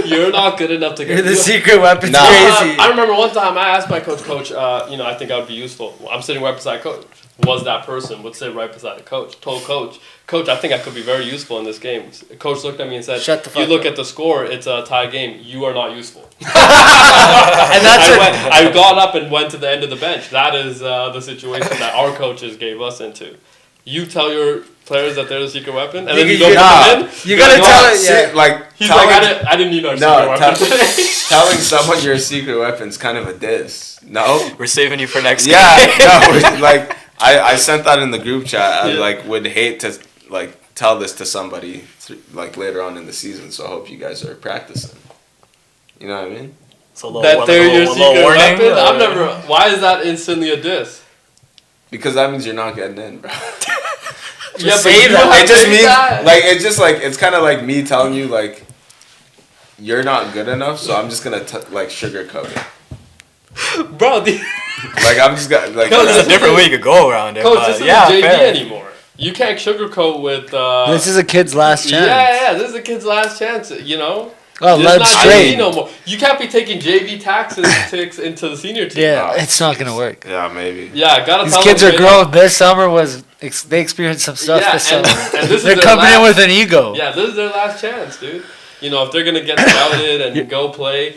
You're not good enough to get. You're the secret weapon's Nah. crazy. I remember one time I asked my coach, you know, I think I would be useful. I'm sitting right beside coach. Was that person would sit right beside the coach. Told coach, I think I could be very useful in this game. Coach looked at me and said, Shut the you fuck look up." at the score, it's a tie game. You are not useful. And that's I got up and went to the end of the bench. That is the situation that our coaches gave us into. You tell your players that they're the secret weapon, and then you don't Nah. put them in. You gotta tell it. See, Yeah. like, He's telling, like, I didn't need our no, secret weapon today. telling someone you're a secret weapon's kind of a diss. No? We're saving you for next Yeah, game. no, like, I sent that in the group chat. I, Yeah. like, would hate to, like, tell this to somebody, like, later on in the season, so I hope you guys are practicing. You know what I mean? So a little, That they're your little secret warning, weapon? I've or- never. Why is that instantly a diss? Because that means you're not getting in, bro. Yeah, but say you that. have It just to means, say that. like, it's just like, it's kind of like me telling you, like, you're not good enough, so I'm just gonna, like, sugarcoat it. Bro, Like, I'm just gonna, like, Coach, There's a different way you could go around it. coach, but this isn't yeah, JV fair. anymore. You can't sugarcoat with. This is a kid's last chance. Yeah, this is a kid's last chance. You know. Oh, It's let's not straight. JV no more. You can't be taking JV tactics into the senior team. Yeah, it's not gonna work. yeah, maybe. Yeah, gotta These tell kids them are straight up. grown. This summer they experienced some stuff Yeah, this and- summer. and this is They're their coming in last- with an ego. Yeah, this is their last chance, dude. You know, if they're gonna get scouted and go play,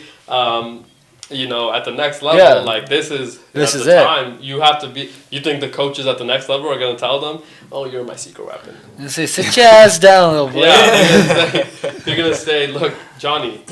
you know, at the next level, Yeah. like this is This at is the it. time you have to be. You think the coaches at the next level are gonna tell them, "Oh, you're my secret weapon"? They say, sit your ass down, little boy. Yeah, they're gonna say, "Look, Johnny,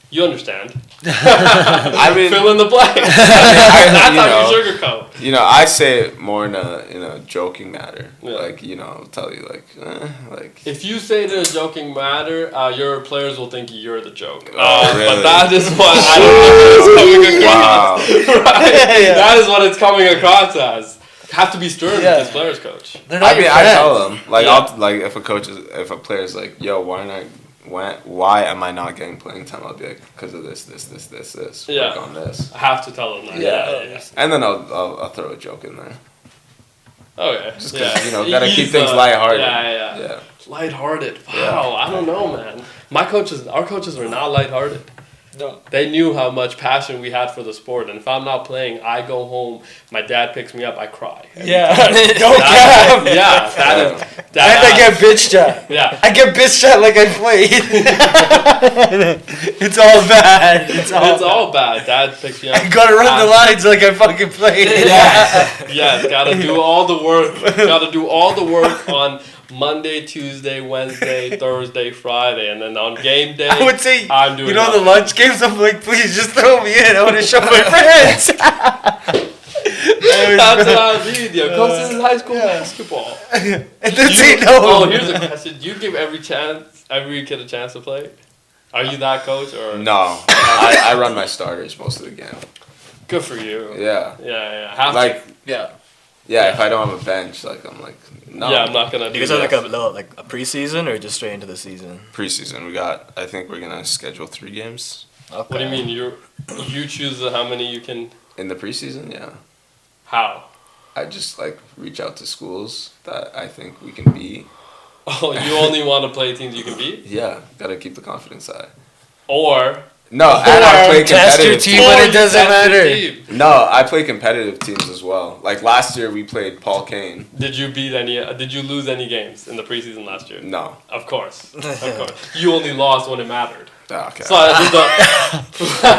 you understand." I mean, Fill in the blank. you That's how know. you sugarcoat. You know, I say it more in a joking matter. Yeah. Like, you know, I'll tell you, like, If you say it in a joking matter, your players will think you're the joke. Oh, really? But that is what I don't think it's coming across. wow. Right? Yeah. That is what it's coming across as. Have to be stern Yeah. with this players coach. They're not I mean, your I friends. tell them, like, Yeah. I'll, like, if a player's like, yo, why am I not getting playing time? I'll be like, because of this. Yeah. Work on this. I have to tell them that. Yeah. And then I'll throw a joke in there. Okay. Just 'cause, yeah. you know, gotta keep Ease things the- lighthearted. Yeah. Yeah. Lighthearted. Wow. Yeah. I don't know, man. Our coaches were not lighthearted. No. They knew how much passion we had for the sport, and if I'm not playing, I go home. My dad picks me up. I cry. Yeah. That- yeah, that is. And I get bitched at. Yeah. I get bitched at like I played. It's all bad. It's all bad. Dad picks me up. I gotta run the lines like I fucking played. Yeah, gotta do all the work. Gotta do all the work on Monday, Tuesday, Wednesday, Thursday, Friday, and then on game day, I would say, I'm doing you know, that. the lunch games. I'm like, please just throw me in. I want to show my friends. That's what I mean, yo. Coach, this is high school basketball. And then You- say no. Oh, here's a question: do you give every kid a chance to play? Are you that coach or? No, I run my starters most of the game. Good for you. Yeah. Yeah. Have Like, Yeah. yeah, if I don't have a bench, like, I'm like, no. Yeah, I'm not gonna Do do you guys have that. like a preseason or just straight into the season? Preseason, I think we're going to schedule 3 games. Okay. What do you mean? You choose how many you can? In the preseason, yeah. How? I just, like, reach out to schools that I think we can beat. Oh, you only want to play teams you can beat, Yeah, gotta keep the confidence high. or No, and I play test your competitive team teams. when or it you doesn't test your matter. team. No, I play competitive teams as well. Like, last year we played Paul Kane. Did you beat any? Did you lose any games in the preseason last year? No. Of course. You only lost when it mattered. Ah, okay. So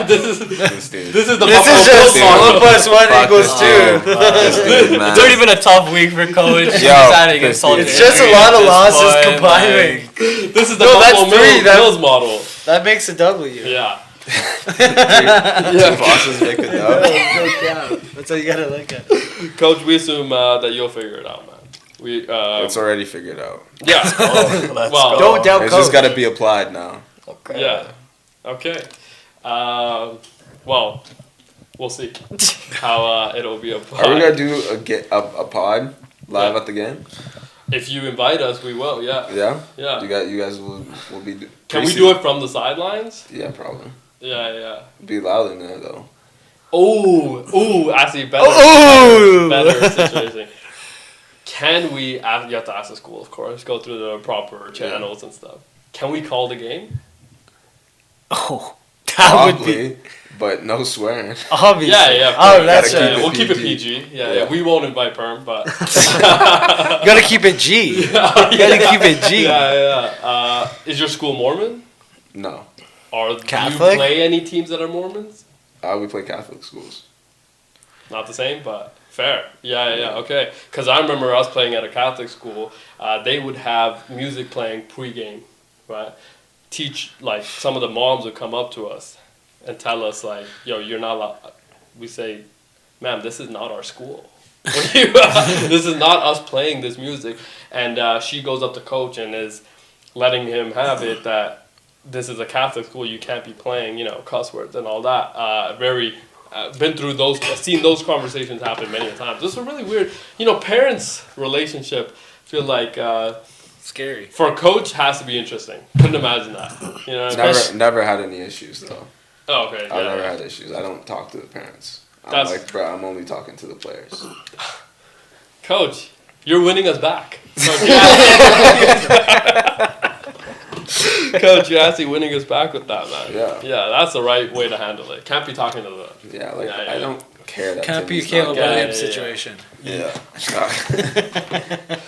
this is This dude. this is the This Buffalo is just Bills model. 1 plus 1 Fuck equals this 2. This dude, man. It's already been a tough week for coach. He's Yo, adding this insult dude. to It's just a injury lot at of this losses point, combining. like- This is the No, that's Buffalo three, Bills, that's- Bills model. That makes a W. Yeah. Two bosses make a dub. That's how you gotta look at it. Coach, we assume that you'll figure it out, man. We It's already figured out. yeah. Oh, let's Well, go. Don't doubt It's coach. just gotta be applied now. Okay. Yeah. Okay. Well, we'll see how it'll be a pod. Are we gonna do a pod live Yeah. at the game? If you invite us, we will. Yeah. Yeah. Yeah. You guys will be. Can we do it from the sidelines? Yeah, probably. Yeah. Be loud in there though. Actually, better. Oh! Better situation. Can we? You have to ask the school, of course. Go through the proper channels and stuff. Can we call the game? Oh, that would be Probably, but no swearing. obvious. Yeah. Oh, that's Gotta keep right. it We'll keep it PG. PG. Yeah. Yeah. We won't invite Perm, but. You gotta keep it G. You gotta keep it G. Yeah. Is your school Mormon? No. Or do Catholic? you play any teams that are Mormons? We play Catholic schools. Not the same, but fair. Yeah. Okay. Because I remember us playing at a Catholic school. They would have music playing pregame, right? Like some of the moms would come up to us and tell us like, "Yo, you're not allowed." We say, "Ma'am, this is not our school. This is not us playing this music." And she goes up to coach and is letting him have it that this is a Catholic school. You can't be playing, cuss words and all that. Been through seen those conversations happen many times. This is really weird. Parents' relationship feel like Scary. for a coach has to be interesting. Couldn't imagine that. Never had any issues though. Oh, okay. I've never Yeah. had issues. I don't talk to the parents. I'm That's- like, bro, I'm only talking to the players. Coach, you're winning us back. Coach, you're actually winning us back with that, man. Yeah. That's the right way to handle it. Can't be talking to the. Yeah, like Yeah. I don't care that. Can't be a Timmy's Caleb not Williams yeah. situation. Yeah.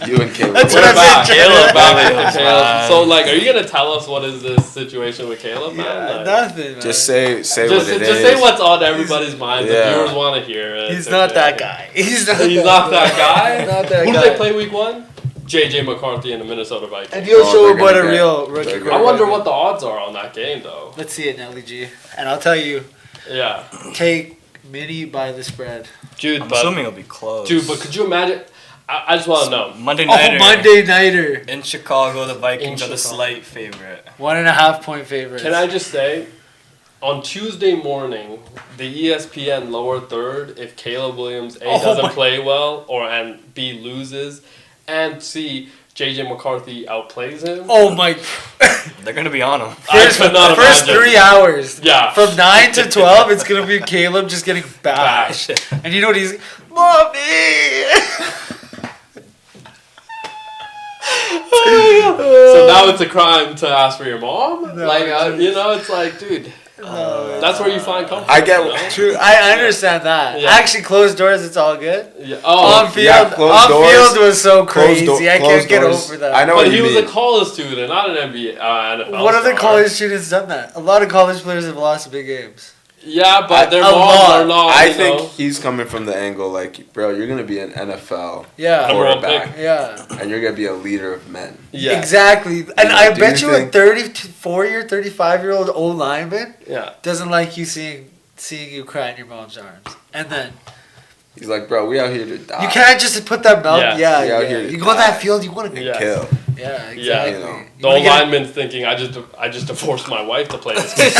You and Caleb. That's We're what back. I'm Caleb, back. Caleb's Caleb. fine. So, like, are you gonna tell us what is this situation with Caleb, man? Like, Nothing, man. Just say just what it is. say what's on everybody's mind. The Yeah. viewers want to hear it. He's not that guy. He's not. He's not that guy. Not that Who guy. did they play week 1? J.J. McCarthy and the Minnesota Vikings. And you'll Oh, show they're him what gonna a get- real they're rookie. gonna- I quarterback wonder is. what the odds are on that game, though. Let's see it, Nelly G. And I'll tell you, Yeah, take Mini by the spread. dude. I'm but assuming it'll be close. dude, but could you imagine? I just want to know. Monday Oh, nighter. Monday nighter. In Chicago, the Vikings In are the Chicago. slight favorite. 1.5 point favorites. Can I just say, on Tuesday morning, the ESPN lower third, if Caleb Williams A doesn't my- play well and B loses, and C J.J. McCarthy outplays him. Oh my! They're gonna be on him. I could not First imagine. 3 hours. Yeah. From 9 to 12, it's gonna be Caleb just getting bashed. And you know what he's, Mommy. So now it's a crime to ask for your mom. It's like, dude, that's where you find comfort. I get- you know? True. I understand that. Yeah. Actually, closed doors. It's all good. Yeah. Oh, On field, yeah, closed on doors- field was so crazy. I can't closed get doors. over that. I know but what he you was mean. a college student, not an NBA, NFL. What other star. college students done that? A lot of college players have lost big games. Yeah, but their A moms lot. are not. I you think know. he's coming from the angle like, bro, you're gonna be an NFL Yeah. Number one quarterback, Yeah. and you're gonna be a leader of men. Yeah. Exactly. And know, I do bet you you a think- 34-year, 35-year-old old lineman Yeah. doesn't like you seeing you cry in your mom's arms. And then He's like, bro, we out here to die. you can't just put that belt. Yeah. Yeah, We out yeah. here to You go on that die. field, you want to. Yeah. Kill. Yeah, exactly. Yeah. You know. You The wanna old get- lineman's thinking, I just divorced my wife to play this game.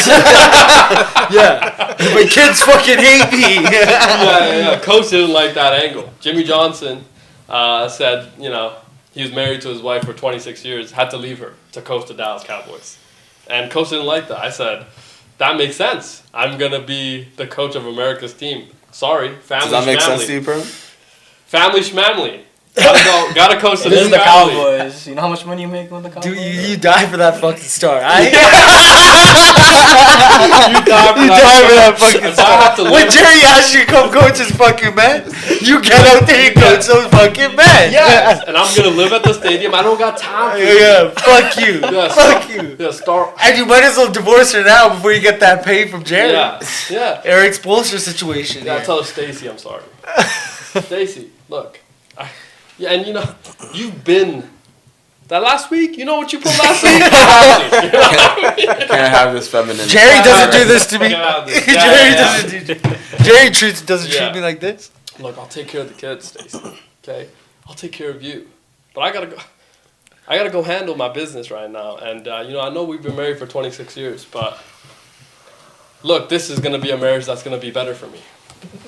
Yeah. My kids fucking hate me. yeah. Coach didn't like that angle. Jimmy Johnson said, he was married to his wife for 26 years, had to leave her to coach the Dallas Cowboys. And coach didn't like that. I said, that makes sense. I'm going to be the coach of America's team. Sorry, family Does that make schmamly. sense to you, bro? Family schmamly. Gotta coach the This is the family. Cowboys. You know how much money you make with the Cowboys? Dude, you die for that fucking star. You die for You die for that fucking If I have to star. When live- Jerry asks you to come coach his fucking men, you get out there and coach those fucking men. Yes, and I'm gonna live at the stadium. I don't got time for Yeah, fuck you. Yeah, Fuck you. Yeah, start. And you might as well divorce her now before you get that pay from Jerry. Yeah. Eric Spoelstra situation. Yeah, here. tell Stacy I'm sorry. Stacy, look. And you've been. That last week, you know what you put last week? Can't have this feminine. Jerry doesn't do this to me. Yeah, Jerry yeah. doesn't do. Jerry doesn't Yeah. treat me like this. Look, I'll take care of the kids, Stacy. Okay, I'll take care of you. But I gotta go handle my business right now. And I know we've been married for 26 years, but look, this is gonna be a marriage that's gonna be better for me.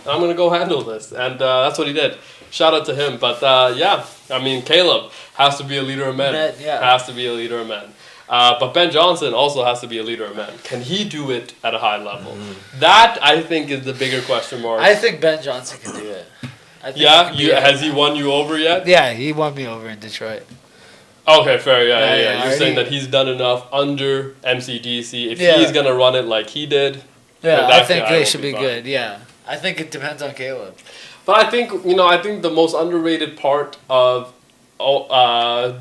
I'm gonna go handle this, and that's what he did. Shout out to him. But yeah, I mean, Caleb has to be a leader of men. Has to be a leader of men. But Ben Johnson also has to be a leader of men. Can he do it at a high level? That, I think, is the bigger question mark. I think Ben Johnson can do it. Yeah? Has he won you over yet? Yeah, he won me over in Detroit. Okay, fair. Yeah. You're saying already- that he's done enough under MCDC. If he's going to run it like he did, Yeah, then I that think guy they will should be fine. good. Yeah, I think it depends on Caleb. But I think, I think the most underrated part of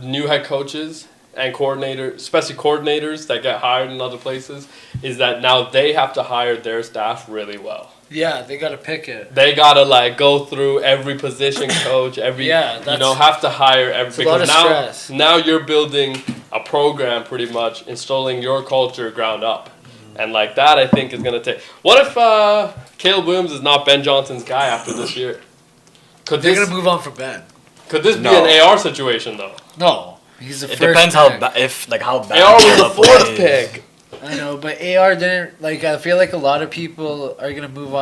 new head coaches and coordinators, especially coordinators that get hired in other places, is that now they have to hire their staff really well. Yeah, they got to pick it. They gotta go through every position coach, every have to hire every a lot because of stress. now you're building a program pretty much, installing your culture ground up, and that I think is gonna take. What if Caleb Williams is not Ben Johnson's guy after this year? They're gonna move on from Ben. Could this be an AR situation though? No, he's the It first. depends pick. how bad. AR was the Caleb fourth plays. pick. I know, but AR didn't I feel like a lot of people are gonna move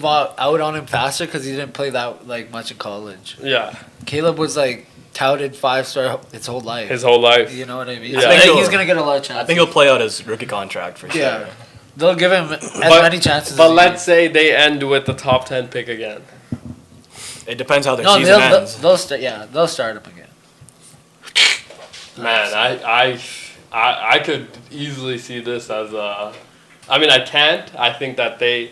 out on him faster because he didn't play that much in college. Yeah, Caleb was touted 5-star his whole life. his whole life. You know what I mean? Yeah. So I think he's gonna get a lot of chances. I think he'll play out his rookie contract for sure. Yeah, they'll give him as many chances. But as let's say they end with the top 10 pick again. It depends how their no, season ends. they'll start. Yeah, they'll start him again. Man, I could easily see this as a. I mean, I can't. I think that they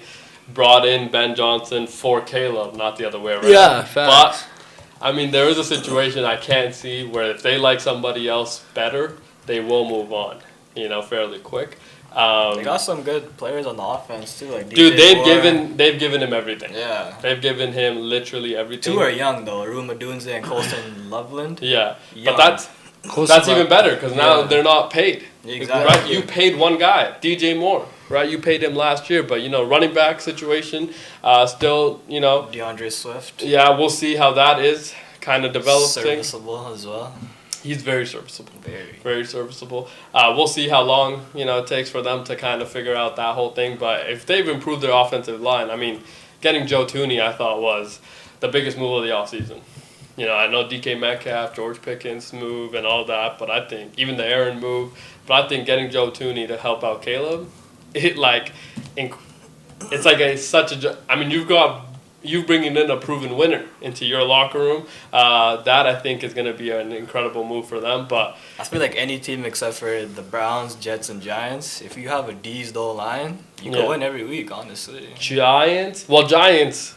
brought in Ben Johnson for Caleb, not the other way around. Yeah, facts. But I mean, there is a situation I can't see where if they like somebody else better, they will move on. Fairly quick. They got some good players on the offense too, like DJ Dude, Moore. they've given him everything. Yeah. They've given him literally everything. Two are young though, Ruma Dunze and Colston Loveland. Yeah, Young. but that's even better because now Yeah. they're not paid. Exactly. Right, you paid one guy, DJ Moore. Right, you paid him last year, but running back situation, still, DeAndre Swift. Yeah, we'll see how that is kind of developing. Serviceable as well. He's very serviceable. Very. Very serviceable. We'll see how long it takes for them to kind of figure out that whole thing. But if they've improved their offensive line, I mean, getting Joe Thuney, I thought was the biggest move of the offseason. I know DK Metcalf, George Pickens move and all that, but I think even the Aaron move. But I think getting Joe Thuney to help out Caleb, it's I mean, you bringing in a proven winner into your locker room. That I think is going to be an incredible move for them. But I feel like any team except for the Browns, Jets, and Giants, if you have a D's line, you can win every week, honestly. Giants, Giants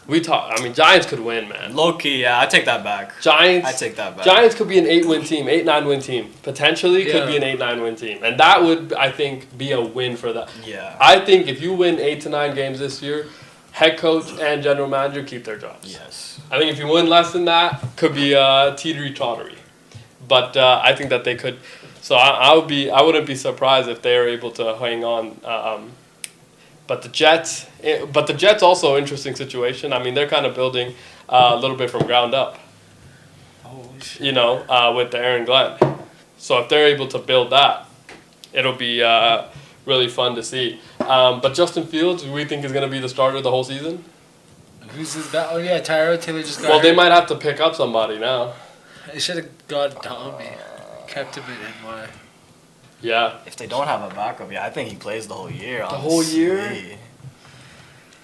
could win, man. Low key, yeah, I take that back. Giants, I take that back. Giants could be an 8-win team, 8-9 win team. Potentially could be an 8-9 win team. And that would, I think, be a win for them. Yeah. I think if you win 8 to 9 games this year, head coach and general manager keep their jobs. Yes. I think if you win less than that, could be teetery-tottery. But I think that they could. So I wouldn't be surprised if they are able to hang on. But the Jets also interesting situation. I mean, they're kind of building a little bit from ground up. Oh shit. With the Aaron Glenn. So if they're able to build that, it'll be really fun to see. But Justin Fields, we think is going to be the starter the whole season. Who's his back? Oh yeah, Tyrod Taylor just got. Well, they hurt. might have to pick up somebody now. They should have got Tommy. Kept him in NY. Yeah. If they don't have a backup, I think he plays the whole year. The whole year?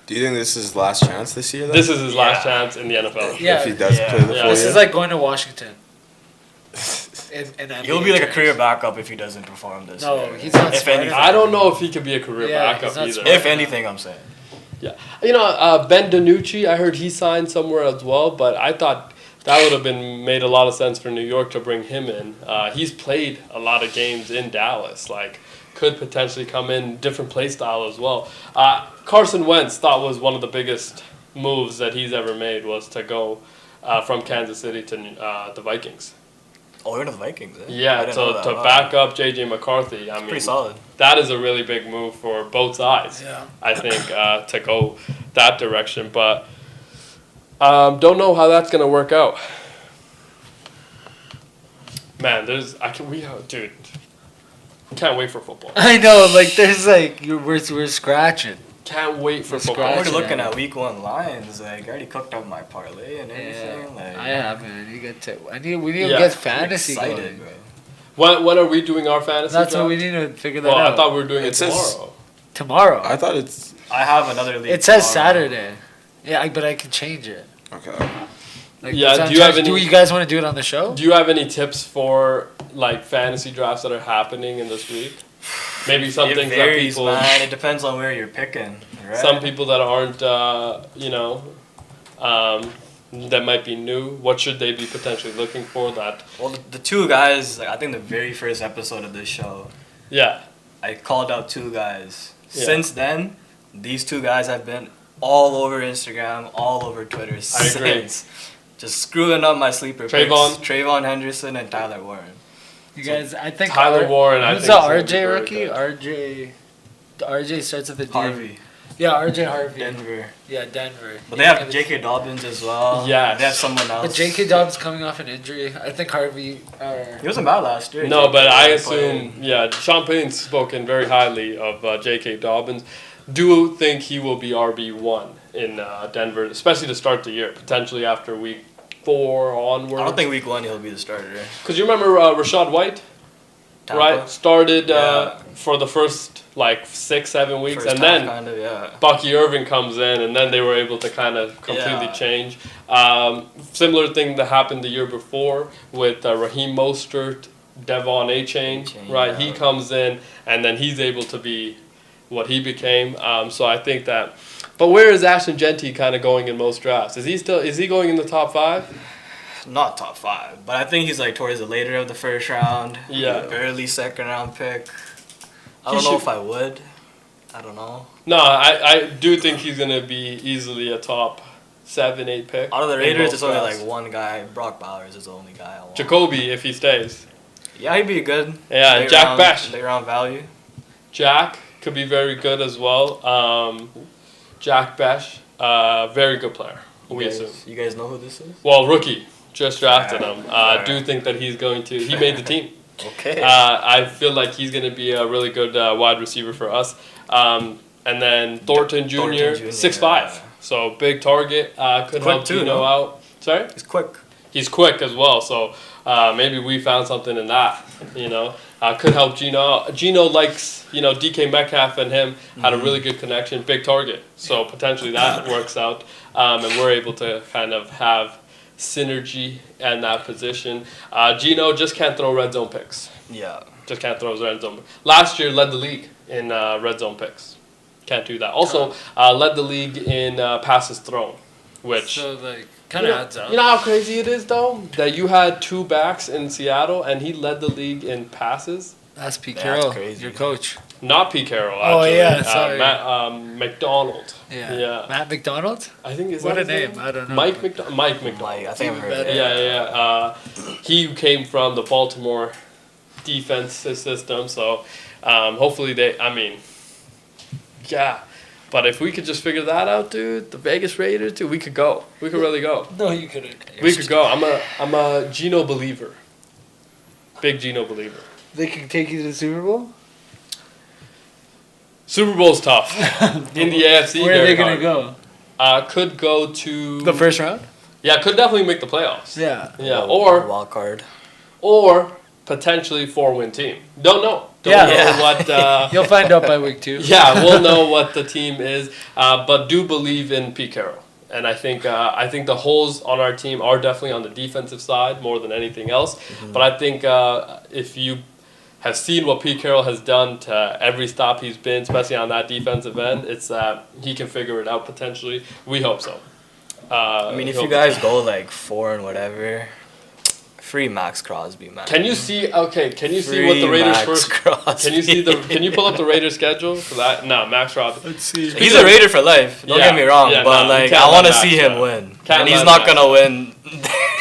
Do you think this is his last chance this year, though? This is his last chance in the NFL. Yeah. If he does Yeah. play the Yeah. full This year? is like going to Washington. He'll be like a career backup if he doesn't perform this No, year. he's not If smart anything. enough. I don't know if he could be a career Yeah, backup he's not either. smart. If anything, I'm saying. Yeah. Ben DiNucci, I heard he signed somewhere as well, but I thought that would have made a lot of sense for New York to bring him in. He's played a lot of games in Dallas, could potentially come in, different play style as well. Carson Wentz thought was one of the biggest moves that he's ever made was to go from Kansas City to the Vikings. Oh, you're in the Vikings, eh? I Yeah, didn't know that. to Wow. back up J.J. McCarthy. I mean, Pretty solid. that is a really big move for both sides. Yeah. I think to go that direction, but don't know how that's gonna work out. Man, can't wait for football. I know, there's we're scratching. can't wait for Let's football. I'm scratch already it. looking at week 1 Lions. Like, I already cooked up my parlay and everything. Like, I haven't. We need to Yeah. get I'm fantasy excited, going. bro. When are we doing our fantasy That's draft? what we need to figure that Well, out. I thought we were doing it It says- tomorrow. Tomorrow. I thought it's I have another league. It says tomorrow. Saturday. Yeah, but I can change it. okay. Like, Yeah, it's on do you have charge. Do any- you guys want to do it on the show? Do you have any tips for like fantasy drafts that are happening in this week? Maybe some It things that varies, people, man. It depends on where you're picking. Right? some people that aren't, that might be new. What should they be potentially looking for? That Well, the two guys, like, I think the very first episode of this show, yeah, I called out two guys. Yeah. Since then, these two guys have been all over Instagram, all over Twitter since. agree. Just screwing up my sleeper Trayvon. picks. Trayvon Henderson and Tyler Warren. You guys, I think Tyler Warren, I Who's think the is gonna be RJ very rookie? good. RJ starts with a D. Harvey, Yeah, RJ Harvey. Denver. Yeah, Denver. But they have J.K. Dobbins as well. Yes. They have someone else. But J.K. Dobbs coming off an injury. I think Harvey. He wasn't bad last year. No, but I J.K. played. assume, yeah, Sean Payton's spoken very highly of J.K. Dobbins. Do think he will be RB1 in Denver, especially to start the year, potentially after week 4 onward. I don't think week 1 he'll be the starter. Because you remember Rashad White, Tampa. right? Started Yeah. for the first like 6-7 weeks, First and half, then kind of, yeah. Bucky Irving comes in, and then they were able to kind of completely Yeah. change. Similar thing that happened the year before with Raheem Mostert, Devon Achane, Achane, right? yeah. He comes in, and then he's able to be what he became. So I think that. But where is Ashton Genty kind of going in most drafts? Is he going in the top 5? Not top 5, but I think he's like towards the later of the first round. Yeah. Early second round pick. I He don't know should- if I would. I don't know. No, I do think he's gonna be easily a top 7-8 pick. Out of the in Raiders, most there's only drafts. like one guy. Brock Bowers is the only guy I want. Jacoby if he stays. Yeah, he'd be good. Yeah, Late Jack round- Bash. Late round value. Jack could be very good as well. Jack Besh, very good player. We assume. You guys know who this is? Well, rookie, just drafted Yeah. him. Yeah. Do think that he's going to. He made the team. Okay. I feel like he's going to be a really good wide receiver for us. And then Thornton Jr. Thornton Jr., 6'5", yeah. so big target. Could Quick help too, Gino no? out. Sorry, He's quick. he's quick as well. So maybe we found something in that. Could help Gino out. Gino likes DK Metcalf and him had a really good connection. Big target. So potentially that works out, and we're able to kind of have synergy in that position. Gino just can't throw red zone picks. Yeah. Just can't throw his red zone. Last year led the league in red zone picks. Can't do that. Also led the league in passes thrown, which So, like, kind of adds up. you know how crazy it is though that you had 2 backs in Seattle and he led the league in passes. That's Pete That's Carroll, crazy. your coach. Not Pete Carroll. Oh, Actually. yeah, sorry. Matt McDonald. Yeah. Matt McDonald? I think is What that a his name. I don't know. Mike McDonald. Like, I think I've heard Even it. Yeah. He came from the Baltimore defense system, so hopefully they. I mean, yeah. But if we could just figure that out, dude, the Vegas Raiders, dude, we could go. We could really go. No, you couldn't. We could go. I'm a Geno believer. Big Geno believer. They can take you to the Super Bowl? Super Bowl's tough. In the AFC, Where are they very going to hard. go? Could go to The first round? Yeah, could definitely make the playoffs. Yeah. Yeah, or Wild card. potentially 4-win team. Don't know. Don't Yeah. know Yeah. what. You'll find out by week 2. Yeah, we'll know what the team is, but do believe in Pete Carroll, and I think the holes on our team are definitely on the defensive side more than anything else. Mm-hmm. But I think if you have seen what Pete Carroll has done to every stop he's been, especially on that defensive end, it's that he can figure it out potentially. We hope so. I mean, if you guys go like 4 and whatever, free Max Crosby, man. Can you see? Okay, can you see Free what the Raiders Max first? Crosby. Can you see the? Can you pull up the Raiders schedule for that? No, Max Crosby. Let's see. He's a Raider for life. Don't Yeah, get me wrong, yeah, but no, like you can't I want to let see Max him down. win, Can't and he's let not Max gonna win.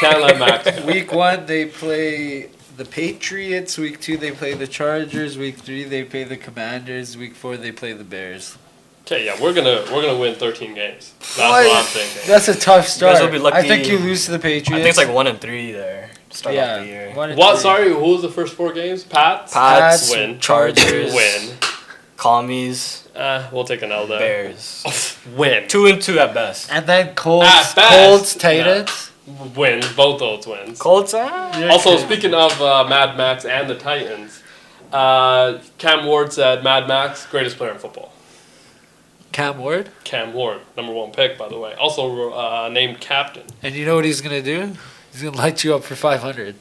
Can't let Max down. Week 1, they play the Patriots. Week 2, they play the Chargers. Week 3, they play the Commanders. Week 4, they play the Bears. Okay, yeah, we're gonna win 13 games. That's what I'm thinking. That's a tough start. will be lucky. I think you lose to the Patriots. I think it's like 1 and 3 there. to Start off the year. 1 and What? 3. Sorry, who was the first 4 games? Pats. Pats, Win. Chargers, Win. Commies, We'll take an L there. Bears. Win. 2-2 at best. And then Colts, At best. Colts, Titans. Wins. Both those wins. Colts. Also, speaking of Mad Max and the Titans, Cam Ward said Mad Max, greatest player in football. Cam Ward. Cam Ward, number 1 pick, by the way. Also named captain. And you know what he's gonna do? He's gonna light you up for 500.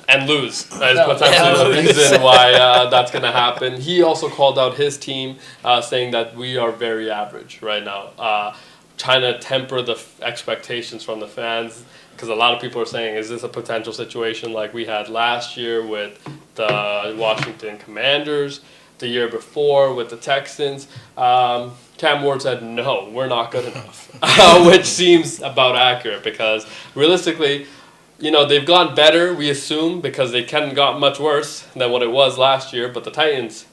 And lose. That is No, potentially the yeah. reason why that's going to happen. He also called out his team, saying that we are very average right now. Trying to temper the expectations from the fans. Because a lot of people are saying, is this a potential situation like we had last year with the Washington Commanders, the year before with the Texans? Cam Ward said, no, we're not good enough, which seems about accurate because realistically, they've gotten better, we assume, because they hadn't got much worse than what it was last year. But the Titans,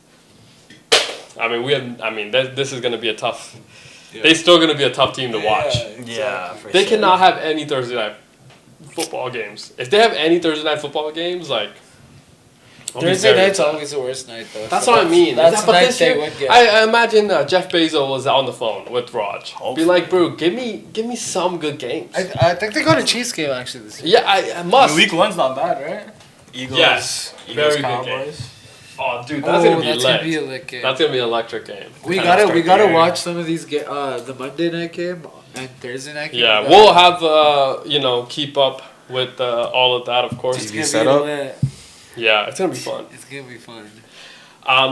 this is going to be a tough. Yeah. They're still going to be a tough team to watch. Yeah, for They sure. cannot have any Thursday night football games. If they have any Thursday night football games, like I'll be Thursday very night's upset. always the worst night, though. That's what I mean. That's the But night this they year, would get. I imagine Jeff Bezos was on the phone with Raj. Be Hopefully. like, bro, give me some good games. I think they got a Chiefs game actually this year. Yeah, I must. Week 1's not bad, right? Eagles. Yes, very good Cowboys. Oh, dude, that's gonna be that's lit. gonna be a lit game. That's gonna be an electric game. we Kinda gotta start gotta there. watch some of these the Monday night game and Thursday night game. Yeah, we'll have keep up with all of that, of course. It's TV gonna be setup? lit. Yeah, it's gonna be fun. It's gonna be fun.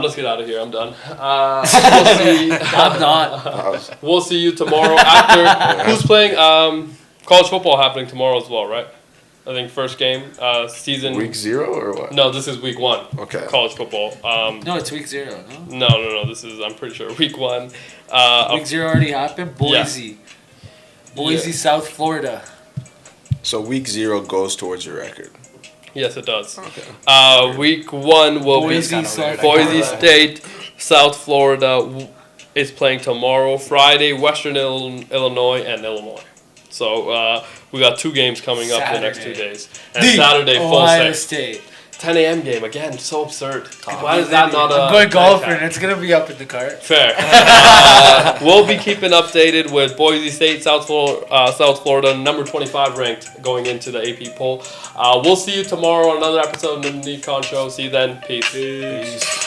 Let's get out of here. I'm done. We'll see. I'm not. We'll see you tomorrow after. Who's playing? College football happening tomorrow as well, right? I think first game season. Week 0 or what? No, this is week 1. Okay. College football. No, it's week 0. No, No. This is I'm pretty sure week 1. week 0 already happened. Boise, Yeah. South Florida. So week 0 goes towards your record. Yes, it does. Okay. Week 1 will Boise, be South Boise Florida. State, South Florida is playing tomorrow, Friday, Western Illinois, and Illinois. So we got 2 games coming up in the next 2 Saturday. days. And Saturday, full Ohio set. State. 10 a.m. game again. So absurd. Why is that not a? I'm going golfing. nighttime? It's gonna be up in the cart. Fair. We'll be keeping updated with Boise State, South Florida, number 25 ranked going into the AP poll. We'll see you tomorrow on another episode of the Muneeb Show. See you then. Peace.